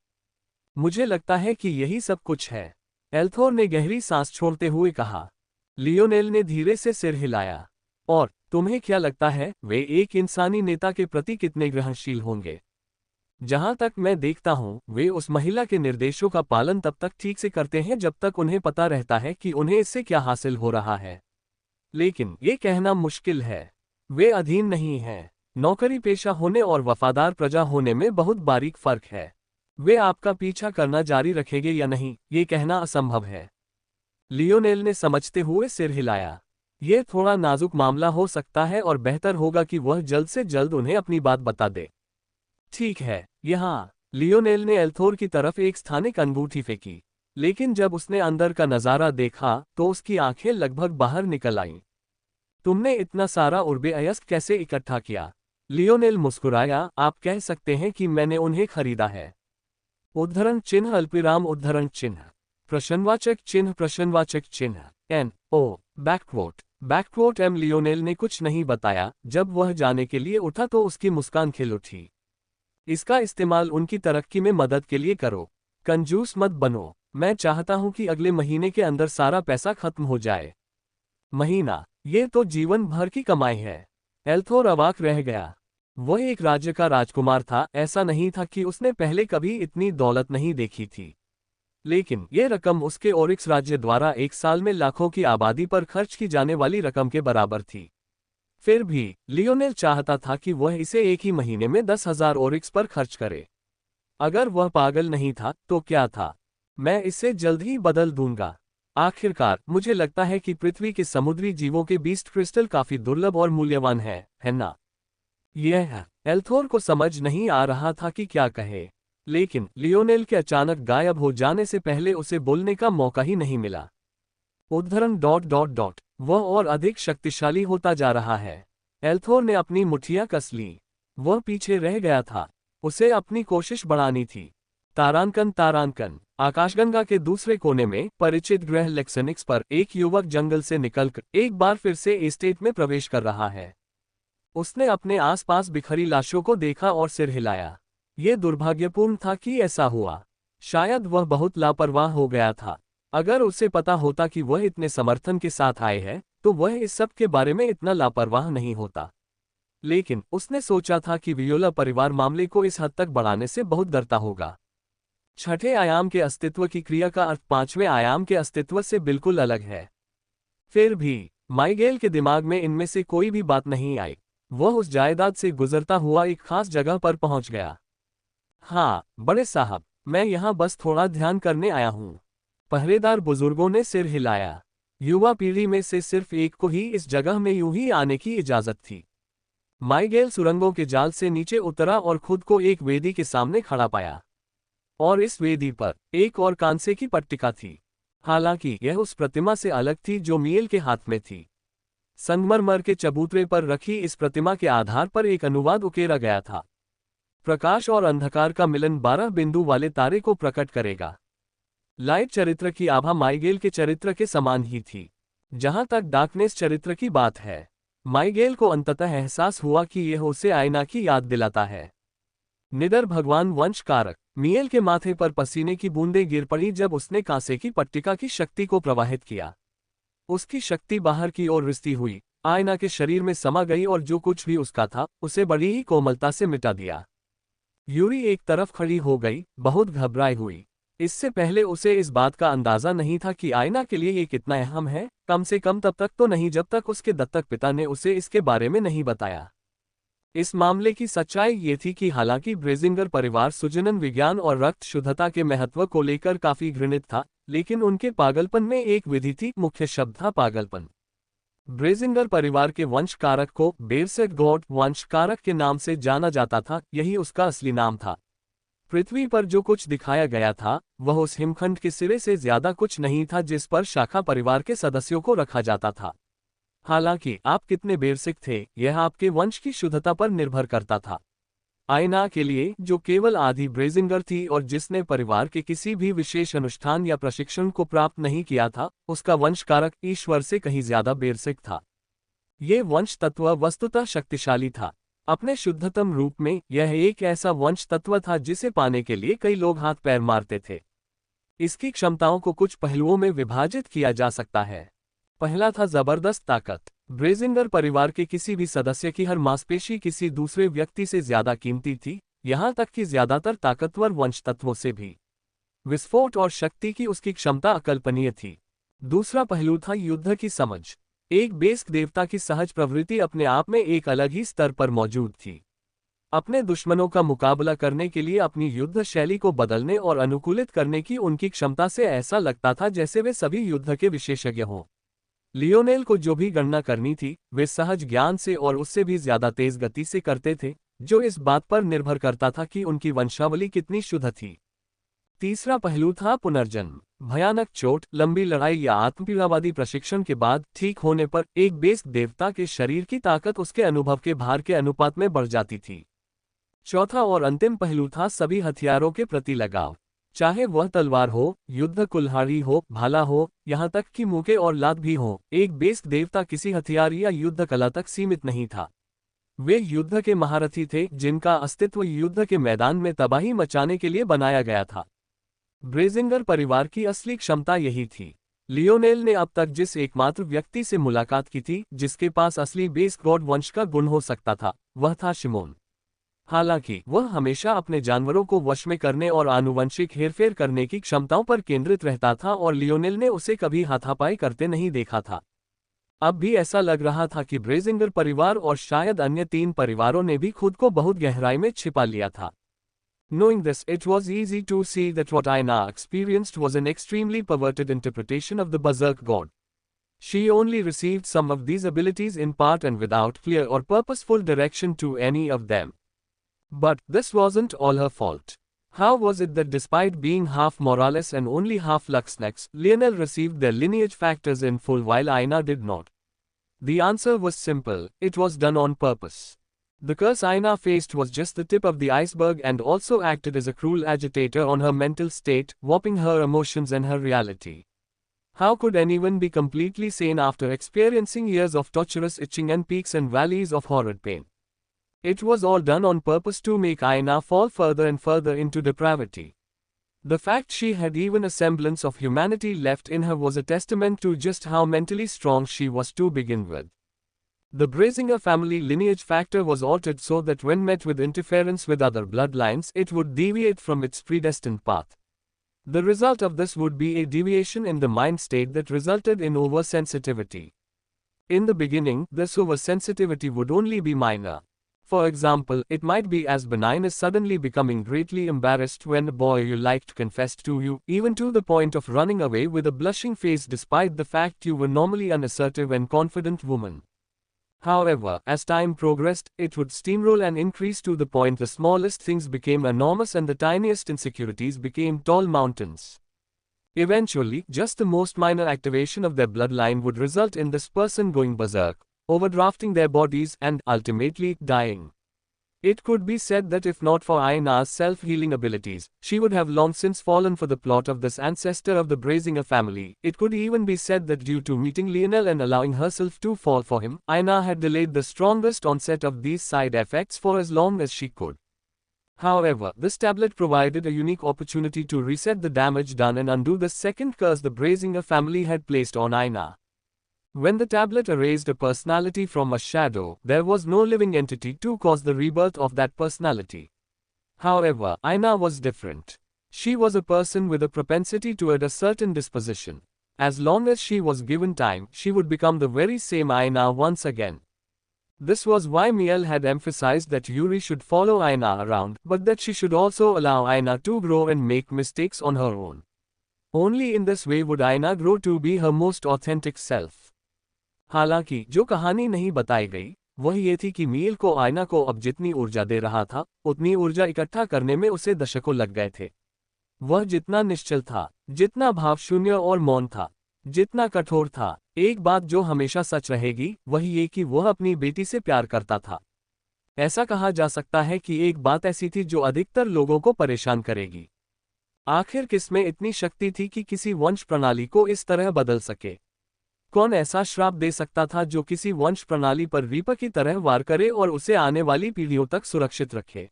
मुझे लगता है कि यही सब कुछ है, एल्थोर ने गहरी सांस छोड़ते हुए कहा। लियोनेल ने धीरे से सिर हिलाया। और तुम्हें क्या लगता है वे एक इंसानी नेता के प्रति कितने ग्रहणशील होंगे? जहां तक मैं देखता हूं, वे उस महिला के निर्देशों का पालन तब तक ठीक से करते हैं जब तक उन्हें पता रहता है कि उन्हें इससे क्या हासिल हो रहा है। लेकिन ये कहना मुश्किल है। वे अधीन नहीं हैं। नौकरी पेशा होने और वफादार प्रजा होने में बहुत बारीक फर्क है। वे आपका पीछा करना जारी रखेंगे या नहीं, ये कहना असंभव है। लियोनेल ने समझते हुए सिर हिलाया। यह थोड़ा नाजुक मामला हो सकता है और बेहतर होगा कि वह जल्द से जल्द उन्हें अपनी बात बता दे। ठीक है, यहाँ। लियोनेल ने एल्थोर की तरफ एक स्थानिक अंगूठी फेंकी, लेकिन जब उसने अंदर का नजारा देखा तो उसकी आंखें लगभग बाहर निकल आईं। तुमने इतना सारा उर्बे अयस्क कैसे इकट्ठा किया? लियोनेल मुस्कुराया। आप कह सकते हैं कि मैंने उन्हें खरीदा है। उद्धरण चिन्ह अल्पविराम उद्धरण चिन्ह प्रश्नवाचक चिन्ह प्रश्नवाचक चिन्ह NO बैकक्वोट एम। लियोनेल ने कुछ नहीं बताया। जब वह जाने के लिए उठा तो उसकी मुस्कान खिल उठी। इसका इस्तेमाल उनकी तरक्की में मदद के लिए करो। कंजूस मत बनो। मैं चाहता हूं कि अगले महीने के अंदर सारा पैसा खत्म हो जाए। महीना? ये तो जीवन भर की कमाई है। एल्थोर अवाक रह गया। वह एक राज्य का राजकुमार था। ऐसा नहीं था कि उसने पहले कभी इतनी दौलत नहीं देखी थी। लेकिन यह रकम उसके ओरिक्स राज्य द्वारा एक साल में लाखों की आबादी पर खर्च की जाने वाली रकम के बराबर थी। फिर भी लियोनेल चाहता था कि वह इसे एक ही महीने में 10,000 ओरिक्स पर खर्च करे। अगर वह पागल नहीं था तो क्या था? मैं इसे जल्द ही बदल दूंगा। आखिरकार मुझे लगता है कि पृथ्वी के समुद्री जीवों के बीस्ट क्रिस्टल काफी दुर्लभ और मूल्यवान है ना? यह एल्थोर को समझ नहीं आ रहा था कि क्या कहे। लेकिन लियोनेल के अचानक गायब हो जाने से पहले उसे बोलने का मौका ही नहीं मिला। उद्धरण ... वह और अधिक शक्तिशाली होता जा रहा है। एल्थोर ने अपनी मुठ्ठियां कस ली। वह पीछे रह गया था। उसे अपनी कोशिश बढ़ानी थी। तारांकन आकाशगंगा के दूसरे कोने में परिचित ग्रह लेक्सनिक्स पर एक युवक जंगल से निकलकर एक बार फिर से एस्टेट में प्रवेश कर रहा है। उसने अपने आसपास बिखरी लाशों को देखा और सिर हिलाया। यह दुर्भाग्यपूर्ण था कि ऐसा हुआ। शायद वह बहुत लापरवाह हो गया था। अगर उसे पता होता कि वह इतने समर्थन के साथ आए हैं, तो वह इस सब के बारे में इतना लापरवाह नहीं होता। लेकिन उसने सोचा था कि वियोला परिवार मामले को इस हद तक बढ़ाने से बहुत डरता होगा। छठे आयाम के अस्तित्व की क्रिया का अर्थ पांचवें आयाम के अस्तित्व से बिल्कुल अलग है। फिर भी माइगेल के दिमाग में इनमें से कोई भी बात नहीं आई। वह उस जायदाद से गुजरता हुआ एक खास जगह पर पहुंच गया। हाँ बड़े साहब, मैं यहाँ बस थोड़ा ध्यान करने आया हूँ। पहरेदार बुजुर्गों ने सिर हिलाया। युवा पीढ़ी में से सिर्फ एक को ही इस जगह में यूं ही आने की इजाजत थी। माइगेल सुरंगों के जाल से नीचे उतरा और खुद को एक वेदी के सामने खड़ा पाया। और इस वेदी पर एक और कांसे की पट्टिका थी। हालांकि यह उस प्रतिमा से अलग थी जो मियेल के हाथ में थी। संगमरमर के चबूतरे पर रखी इस प्रतिमा के आधार पर एक अनुवाद उकेरा गया था। प्रकाश और अंधकार का मिलन 12 बिंदु वाले तारे को प्रकट करेगा। लाइट चरित्र की आभा माइगेल के चरित्र के समान ही थी। जहां तक डार्कनेस चरित्र की बात है, माइगेल को अंततः एहसास हुआ कि यह उसे आयना की याद दिलाता है। निडर भगवान वंशकारक मियेल के माथे पर पसीने की बूंदें गिर पड़ी जब उसने कांसे की पट्टिका की शक्ति को प्रवाहित किया। उसकी शक्ति बाहर की ओर रिसती हुई, आयना के शरीर में समा गई और जो कुछ भी उसका था उसे बड़ी ही कोमलता से मिटा दिया। यूरी एक तरफ खड़ी हो गई, बहुत घबराई हुई। इससे पहले उसे इस बात का अंदाजा नहीं था कि आयना के लिए ये कितना अहम है, कम से कम तब तक तो नहीं जब तक उसके दत्तक पिता ने उसे इसके बारे में नहीं बताया। इस मामले की सच्चाई ये थी कि हालांकि ब्रेजिंगर परिवार सुजनन विज्ञान और रक्त शुद्धता के महत्व को लेकर काफी घृणित था, लेकिन उनके पागलपन में एक विधि थी, मुख्य शब्द था पागलपन। ब्रेजिंगर परिवार के वंश कारक को बेरसेट गॉड वंश कारक के नाम से जाना जाता था, यही उसका असली नाम था। पृथ्वी पर जो कुछ दिखाया गया था वह उस हिमखंड के सिरे से ज्यादा कुछ नहीं था जिस पर शाखा परिवार के सदस्यों को रखा जाता था। हालांकि आप कितने बेरसिक थे यह आपके वंश की शुद्धता पर निर्भर करता था। आयना के लिए, जो केवल आधी ब्रेजिंगर थी और जिसने परिवार के किसी भी विशेष अनुष्ठान या प्रशिक्षण को प्राप्त नहीं किया था, उसका वंश कारक ईश्वर से कहीं ज्यादा बेरसिक था। ये वंश तत्व वस्तुतः शक्तिशाली था। अपने शुद्धतम रूप में यह एक ऐसा वंश तत्व था जिसे पाने के लिए कई लोग हाथ पैर मारते थे। इसकी क्षमताओं को कुछ पहलुओं में विभाजित किया जा सकता है। पहला था जबरदस्त ताकत। ब्रेजिंगर परिवार के किसी भी सदस्य की हर मांसपेशी किसी दूसरे व्यक्ति से ज्यादा कीमती थी, यहां तक कि ज्यादातर ताकतवर वंश तत्वों से भी। विस्फोट और शक्ति की उसकी क्षमता अकल्पनीय थी। दूसरा पहलू था युद्ध की समझ। एक बेस्क देवता की सहज प्रवृत्ति अपने आप में एक अलग ही स्तर पर मौजूद थी। अपने दुश्मनों का मुकाबला करने के लिए अपनी युद्ध शैली को बदलने और अनुकूलित करने की उनकी क्षमता से ऐसा लगता था जैसे वे सभी युद्ध के विशेषज्ञ हों। लियोनेल को जो भी गणना करनी थी वे सहज ज्ञान से और उससे भी ज्यादा तेज गति से करते थे, जो इस बात पर निर्भर करता था कि उनकी वंशावली कितनी शुद्ध थी। तीसरा पहलू था पुनर्जन्म। भयानक चोट, लंबी लड़ाई या आत्मपीड़ावादी प्रशिक्षण के बाद ठीक होने पर एक बेस्क देवता के शरीर की ताकत उसके अनुभव के भार के अनुपात में बढ़ जाती थी। चौथा और अंतिम पहलू था सभी हथियारों के प्रति लगाव। चाहे वह तलवार हो, युद्ध कुल्हाड़ी हो, भाला हो, यहाँ तक कि मूके और लात भी हो, एक बेस्क देवता किसी हथियार या युद्ध कला तक सीमित नहीं था। वे युद्ध के महारथी थे जिनका अस्तित्व युद्ध के मैदान में तबाही मचाने के लिए बनाया गया था। ब्रेजिंगर परिवार की असली क्षमता यही थी। लियोनेल ने अब तक जिस एकमात्र व्यक्ति से मुलाकात की थी जिसके पास असली बेस्क गॉड वंश का गुण हो सकता था, वह था शिमोन। हालांकि वह हमेशा अपने जानवरों को वश में करने और आनुवंशिक हेरफेर करने की क्षमताओं पर केंद्रित रहता था और लियोनेल ने उसे कभी हाथापाई करते नहीं देखा था। अब भी ऐसा लग रहा था कि ब्रेजिंगर परिवार और शायद अन्य 3 परिवारों ने भी खुद को बहुत गहराई में छिपा लिया था। Knowing this, it was easy to see that what Aina experienced was an extremely perverted interpretation of the Berserk god. She only received some of these abilities in part and without clear or purposeful direction to any of them. But this wasn't all her fault. How was it that despite being half Morales and only half Luxnex, Lionel received their lineage factors in full while Aina did not? The answer was simple, it was done on purpose. The curse Aina faced was just the tip of the iceberg and also acted as a cruel agitator on her mental state, warping her emotions and her reality. How could anyone be completely sane after experiencing years of torturous itching and peaks and valleys of horrid pain? It was all done on purpose to make Aina fall further and further into depravity. The fact she had even a semblance of humanity left in her was a testament to just how mentally strong she was to begin with. The Brazinger family lineage factor was altered so that when met with interference with other bloodlines, it would deviate from its predestined path. The result of this would be a deviation in the mind state that resulted in oversensitivity. In the beginning, this oversensitivity would only be minor. For example, it might be as benign as suddenly becoming greatly embarrassed when a boy you liked confessed to you, even to the point of running away with a blushing face despite the fact you were normally an assertive and confident woman. However, as time progressed, it would steamroll and increase to the point the smallest things became enormous and the tiniest insecurities became tall mountains. Eventually, just the most minor activation of their bloodline would result in this person going berserk, overdrafting their bodies, and, ultimately, dying. It could be said that if not for Aina's self-healing abilities, she would have long since fallen for the plot of this ancestor of the Brazinger family. It could even be said that due to meeting Lionel and allowing herself to fall for him, Aina had delayed the strongest onset of these side effects for as long as she could. However, this tablet provided a unique opportunity to reset the damage done and undo the second curse the Brazinger family had placed on Aina. When the tablet erased a personality from a shadow, there was no living entity to cause the rebirth of that personality. However, Aina was different. She was a person with a propensity toward a certain disposition. As long as she was given time, she would become the very same Aina once again. This was why Miel had emphasized that Yuri should follow Aina around, but that she should also allow Aina to grow and make mistakes on her own. Only in this way would Aina grow to be her most authentic self. हालांकि जो कहानी नहीं बताई गई, वह ये थी कि मियल को आयना को अब जितनी ऊर्जा दे रहा था, उतनी ऊर्जा इकट्ठा करने में उसे दशकों लग गए थे। वह जितना निश्चल था, जितना भावशून्य और मौन था, जितना कठोर था, एक बात जो हमेशा सच रहेगी, वही ये कि वह अपनी बेटी से प्यार करता था। ऐसा कहा जा सकता है कि एक बात ऐसी थी जो अधिकतर लोगों को परेशान करेगी। आखिर किसमें इतनी शक्ति थी कि किसी वंश प्रणाली को इस तरह बदल सके? कौन ऐसा श्राप दे सकता था जो किसी वंश प्रणाली पर रीपर की तरह वार करे और उसे आने वाली पीढ़ियों तक सुरक्षित रखे?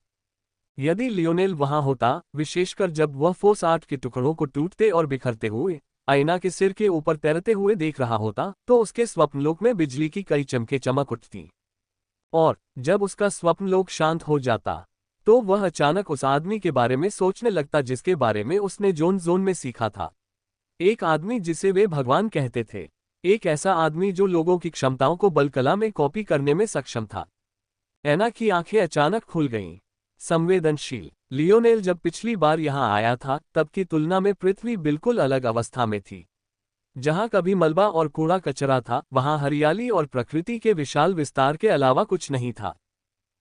यदि लियोनेल वहां होता, विशेषकर जब वह फोर्स 8 के टुकड़ों को टूटते और बिखरते हुए आईना के सिर के ऊपर तैरते हुए देख रहा होता, तो उसके स्वप्नलोक में बिजली की कई चमके चमक उठती। और जब उसका स्वप्नलोक शांत हो जाता, तो वह अचानक उस आदमी के बारे में सोचने लगता जिसके बारे में उसने जोन में सीखा था। एक आदमी जिसे वे भगवान कहते थे। एक ऐसा आदमी जो लोगों की क्षमताओं को बलकला में कॉपी करने में सक्षम था। ऐना की आंखें अचानक खुल गईं। संवेदनशील लियोनेल जब पिछली बार यहां आया था, तब की तुलना में पृथ्वी बिल्कुल अलग अवस्था में थी। जहां कभी मलबा और कूड़ा कचरा था, वहां हरियाली और प्रकृति के विशाल विस्तार के अलावा कुछ नहीं था।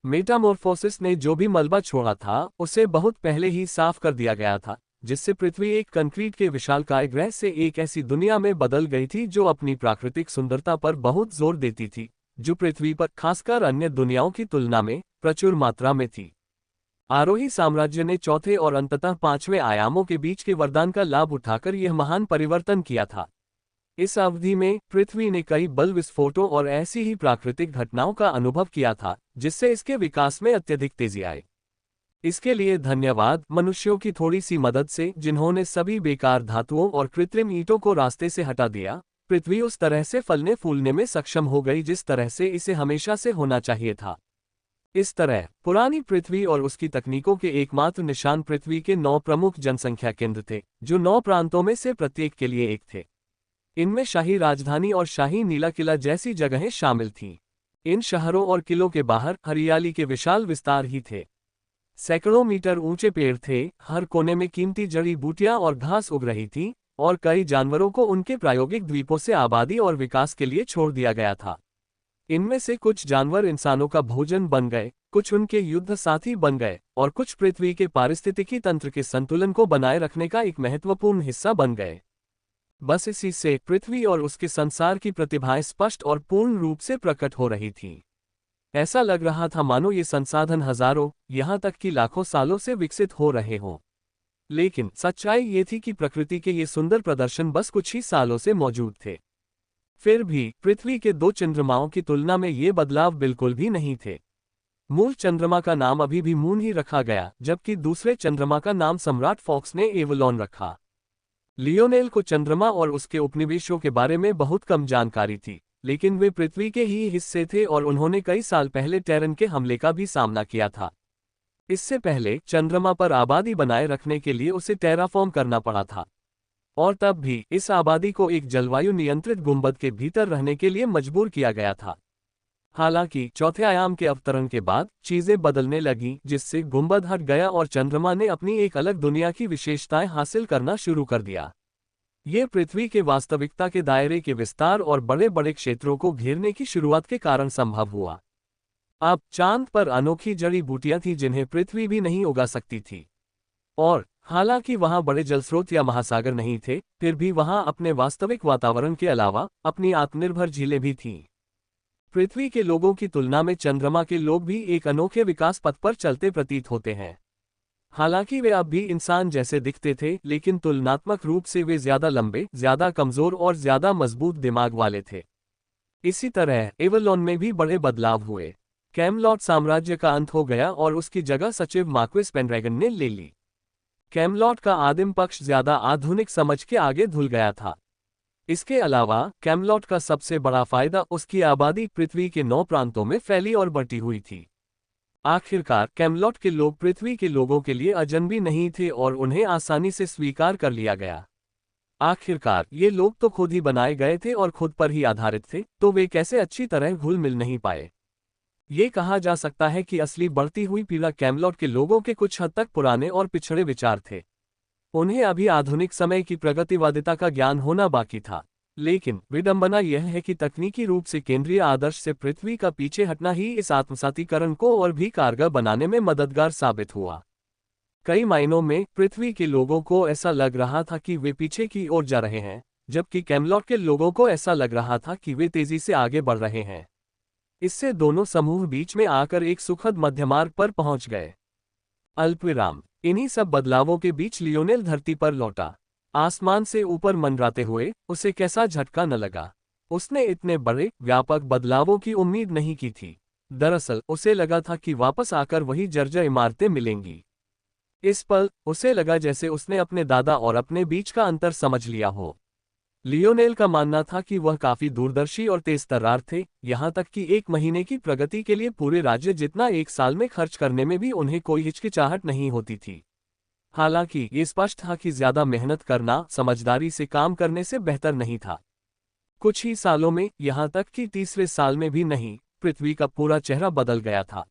मेटामॉर्फोसिस ने जो भी मलबा छोड़ा था, उसे बहुत पहले ही साफ कर दिया गया था, जिससे पृथ्वी एक कंक्रीट के विशालकाय ग्रह से एक ऐसी दुनिया में बदल गई थी जो अपनी प्राकृतिक सुंदरता पर बहुत जोर देती थी, जो पृथ्वी पर, खासकर अन्य दुनियाओं की तुलना में, प्रचुर मात्रा में थी। आरोही साम्राज्य ने चौथे और अंततः 5वें आयामों के बीच के वरदान का लाभ उठाकर यह महान परिवर्तन किया था। इस अवधि में पृथ्वी ने कई बल विस्फोटों और ऐसी ही प्राकृतिक घटनाओं का अनुभव किया था, जिससे इसके विकास में अत्यधिक तेजी आई। इसके लिए धन्यवाद मनुष्यों की थोड़ी सी मदद से, जिन्होंने सभी बेकार धातुओं और कृत्रिम ईंटों को रास्ते से हटा दिया, पृथ्वी उस तरह से फलने फूलने में सक्षम हो गई जिस तरह से इसे हमेशा से होना चाहिए था। इस तरह पुरानी पृथ्वी और उसकी तकनीकों के एकमात्र निशान पृथ्वी के 9 प्रमुख जनसंख्या केंद्र थे, जो 9 प्रांतों में से प्रत्येक के लिए एक थे। इनमें शाही राजधानी और शाही नीला किला जैसी जगहें शामिल थीं। इन शहरों और किलों के बाहर हरियाली के विशाल विस्तार ही थे। सैकड़ों मीटर ऊंचे पेड़ थे, हर कोने में कीमती जड़ी बूटियां और घास उग रही थी, और कई जानवरों को उनके प्रायोगिक द्वीपों से आबादी और विकास के लिए छोड़ दिया गया था। इनमें से कुछ जानवर इंसानों का भोजन बन गए, कुछ उनके युद्ध साथी बन गए, और कुछ पृथ्वी के पारिस्थितिकी तंत्र के संतुलन को बनाए रखने का एक महत्वपूर्ण हिस्सा बन गए। बस इसी से पृथ्वी और उसके संसार की प्रतिभाएं स्पष्ट और पूर्ण रूप से प्रकट हो रही थीं। ऐसा लग रहा था मानो ये संसाधन हजारों, यहां तक कि लाखों सालों से विकसित हो रहे हों। लेकिन सच्चाई ये थी कि प्रकृति के ये सुंदर प्रदर्शन बस कुछ ही सालों से मौजूद थे। फिर भी पृथ्वी के 2 चंद्रमाओं की तुलना में ये बदलाव बिल्कुल भी नहीं थे। मूल चंद्रमा का नाम अभी भी मून ही रखा गया, जबकि दूसरे चंद्रमा का नाम सम्राट फॉक्स ने एवलॉन रखा। लियोनेल को चंद्रमा और उसके उपनिवेशों के बारे में बहुत कम जानकारी थी, लेकिन वे पृथ्वी के ही हिस्से थे और उन्होंने कई साल पहले टेरन के हमले का भी सामना किया था। इससे पहले चंद्रमा पर आबादी बनाए रखने के लिए उसे टेराफॉर्म करना पड़ा था, और तब भी इस आबादी को एक जलवायु नियंत्रित गुंबद के भीतर रहने के लिए मजबूर किया गया था। हालांकि चौथे आयाम के अवतरण के बाद चीजें बदलने लगीं, जिससे गुंबद हट गया और चंद्रमा ने अपनी एक अलग दुनिया की विशेषताएं हासिल करना शुरू कर दिया। ये पृथ्वी के वास्तविकता के दायरे के विस्तार और बड़े बड़े क्षेत्रों को घेरने की शुरुआत के कारण संभव हुआ। अब चांद पर अनोखी जड़ी बूटियां थीं जिन्हें पृथ्वी भी नहीं उगा सकती थी, और हालांकि वहां बड़े जलस्रोत या महासागर नहीं थे, फिर भी वहां अपने वास्तविक वातावरण के अलावा अपनी आत्मनिर्भर झीलें भी थीं। पृथ्वी के लोगों की तुलना में चंद्रमा के लोग भी एक अनोखे विकास पथ पर चलते प्रतीत होते हैं। हालांकि वे अब भी इंसान जैसे दिखते थे, लेकिन तुलनात्मक रूप से वे ज्यादा लंबे, ज्यादा कमजोर और ज्यादा मजबूत दिमाग वाले थे। इसी तरह एवलॉन में भी बड़े बदलाव हुए। कैमलॉट साम्राज्य का अंत हो गया और उसकी जगह सचिव मार्क्विस पेनड्रैगन ने ले ली। कैमलॉट का आदिम पक्ष ज्यादा आधुनिक समझ के आगे धुल गया था। इसके अलावा कैमलॉट का सबसे बड़ा फायदा उसकी आबादी पृथ्वी के 9 प्रांतों में फैली और बटी हुई थी। आखिरकार कैमलॉट के लोग पृथ्वी के लोगों के लिए अजनबी नहीं थे और उन्हें आसानी से स्वीकार कर लिया गया। आखिरकार ये लोग तो खुद ही बनाए गए थे और खुद पर ही आधारित थे, तो वे कैसे अच्छी तरह घुल मिल नहीं पाए। ये कहा जा सकता है कि असली बढ़ती हुई पीड़ा कैमलॉट के लोगों के कुछ हद तक पुराने और पिछड़े विचार थे। उन्हें अभी आधुनिक समय की प्रगतिवादिता का ज्ञान होना बाकी था, लेकिन विडंबना यह है कि तकनीकी रूप से केंद्रीय आदर्श से पृथ्वी का पीछे हटना ही इस आत्मसातीकरण को और भी कारगर बनाने में मददगार साबित हुआ। कई मायनों में पृथ्वी के लोगों को ऐसा लग रहा था कि वे पीछे की ओर जा रहे हैं, जबकि कैमलॉट के लोगों को ऐसा लग रहा था कि वे तेजी से आगे बढ़ रहे हैं। इससे दोनों समूह बीच में आकर एक सुखद मध्यमार्ग पर पहुंच गए। अल्पविराम। इन्हीं सब बदलावों के बीच लियोनेल धरती पर लौटा। आसमान से ऊपर मंडराते हुए उसे कैसा झटका न लगा। उसने इतने बड़े व्यापक बदलावों की उम्मीद नहीं की थी। दरअसल उसे लगा था कि वापस आकर वही जर्जर इमारतें मिलेंगी। इस पल उसे लगा जैसे उसने अपने दादा और अपने बीच का अंतर समझ लिया हो। लियोनेल का मानना था कि वह काफी दूरदर्शी और तेज तर्रार थे, यहाँ तक कि 1 महीने की प्रगति के लिए पूरे राज्य जितना 1 साल में खर्च करने में भी उन्हें कोई हिचकिचाहट नहीं होती थी। हालांकि ये स्पष्ट था कि ज्यादा मेहनत करना समझदारी से काम करने से बेहतर नहीं था। कुछ ही सालों में, यहाँ तक कि तीसरे साल में भी नहीं, पृथ्वी का पूरा चेहरा बदल गया था।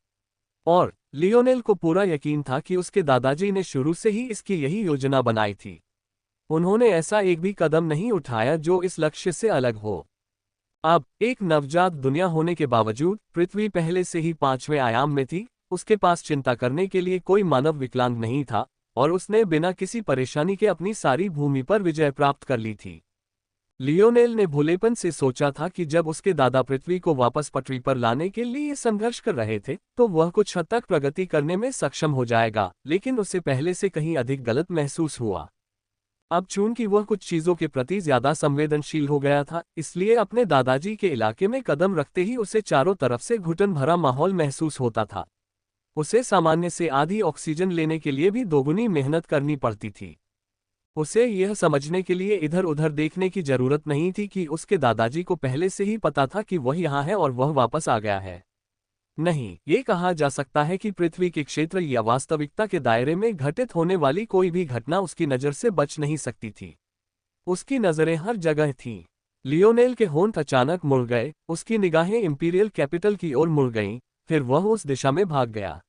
और लियोनेल को पूरा यकीन था कि उसके दादाजी ने शुरू से ही इसकी यही योजना बनाई थी। उन्होंने ऐसा एक भी कदम नहीं उठाया जो इस लक्ष्य से अलग हो। अब एक नवजात दुनिया होने के बावजूद पृथ्वी पहले से ही 5वें आयाम में थी। उसके पास चिंता करने के लिए कोई मानव विकलांग नहीं था और उसने बिना किसी परेशानी के अपनी सारी भूमि पर विजय प्राप्त कर ली थी। लियोनेल ने भोलेपन से सोचा था कि जब उसके दादा पृथ्वी को वापस पटरी पर लाने के लिए संघर्ष कर रहे थे तो वह कुछ हद तक प्रगति करने में सक्षम हो जाएगा, लेकिन उसे पहले से कहीं अधिक गलत महसूस हुआ। अब चूंकि वह कुछ चीजों के प्रति ज्यादा संवेदनशील हो गया था, इसलिए अपने दादाजी के इलाके में कदम रखते ही उसे चारों तरफ से घुटन भरा माहौल महसूस होता था। उसे सामान्य से आधी ऑक्सीजन लेने के लिए भी दोगुनी मेहनत करनी पड़ती थी। उसे यह समझने के लिए इधर उधर देखने की जरूरत नहीं थी कि उसके दादाजी को पहले से ही पता था कि वह यहाँ है और वह वापस आ गया है। नहीं, ये कहा जा सकता है कि पृथ्वी के क्षेत्र या वास्तविकता के दायरे में घटित होने वाली कोई भी घटना उसकी नज़र से बच नहीं सकती थी। उसकी नज़रें हर जगह थीं। लियोनेल के होंठ अचानक मुड़ गए, उसकी निगाहें इंपीरियल कैपिटल की ओर मुड़ गईं, फिर वह उस दिशा में भाग गया।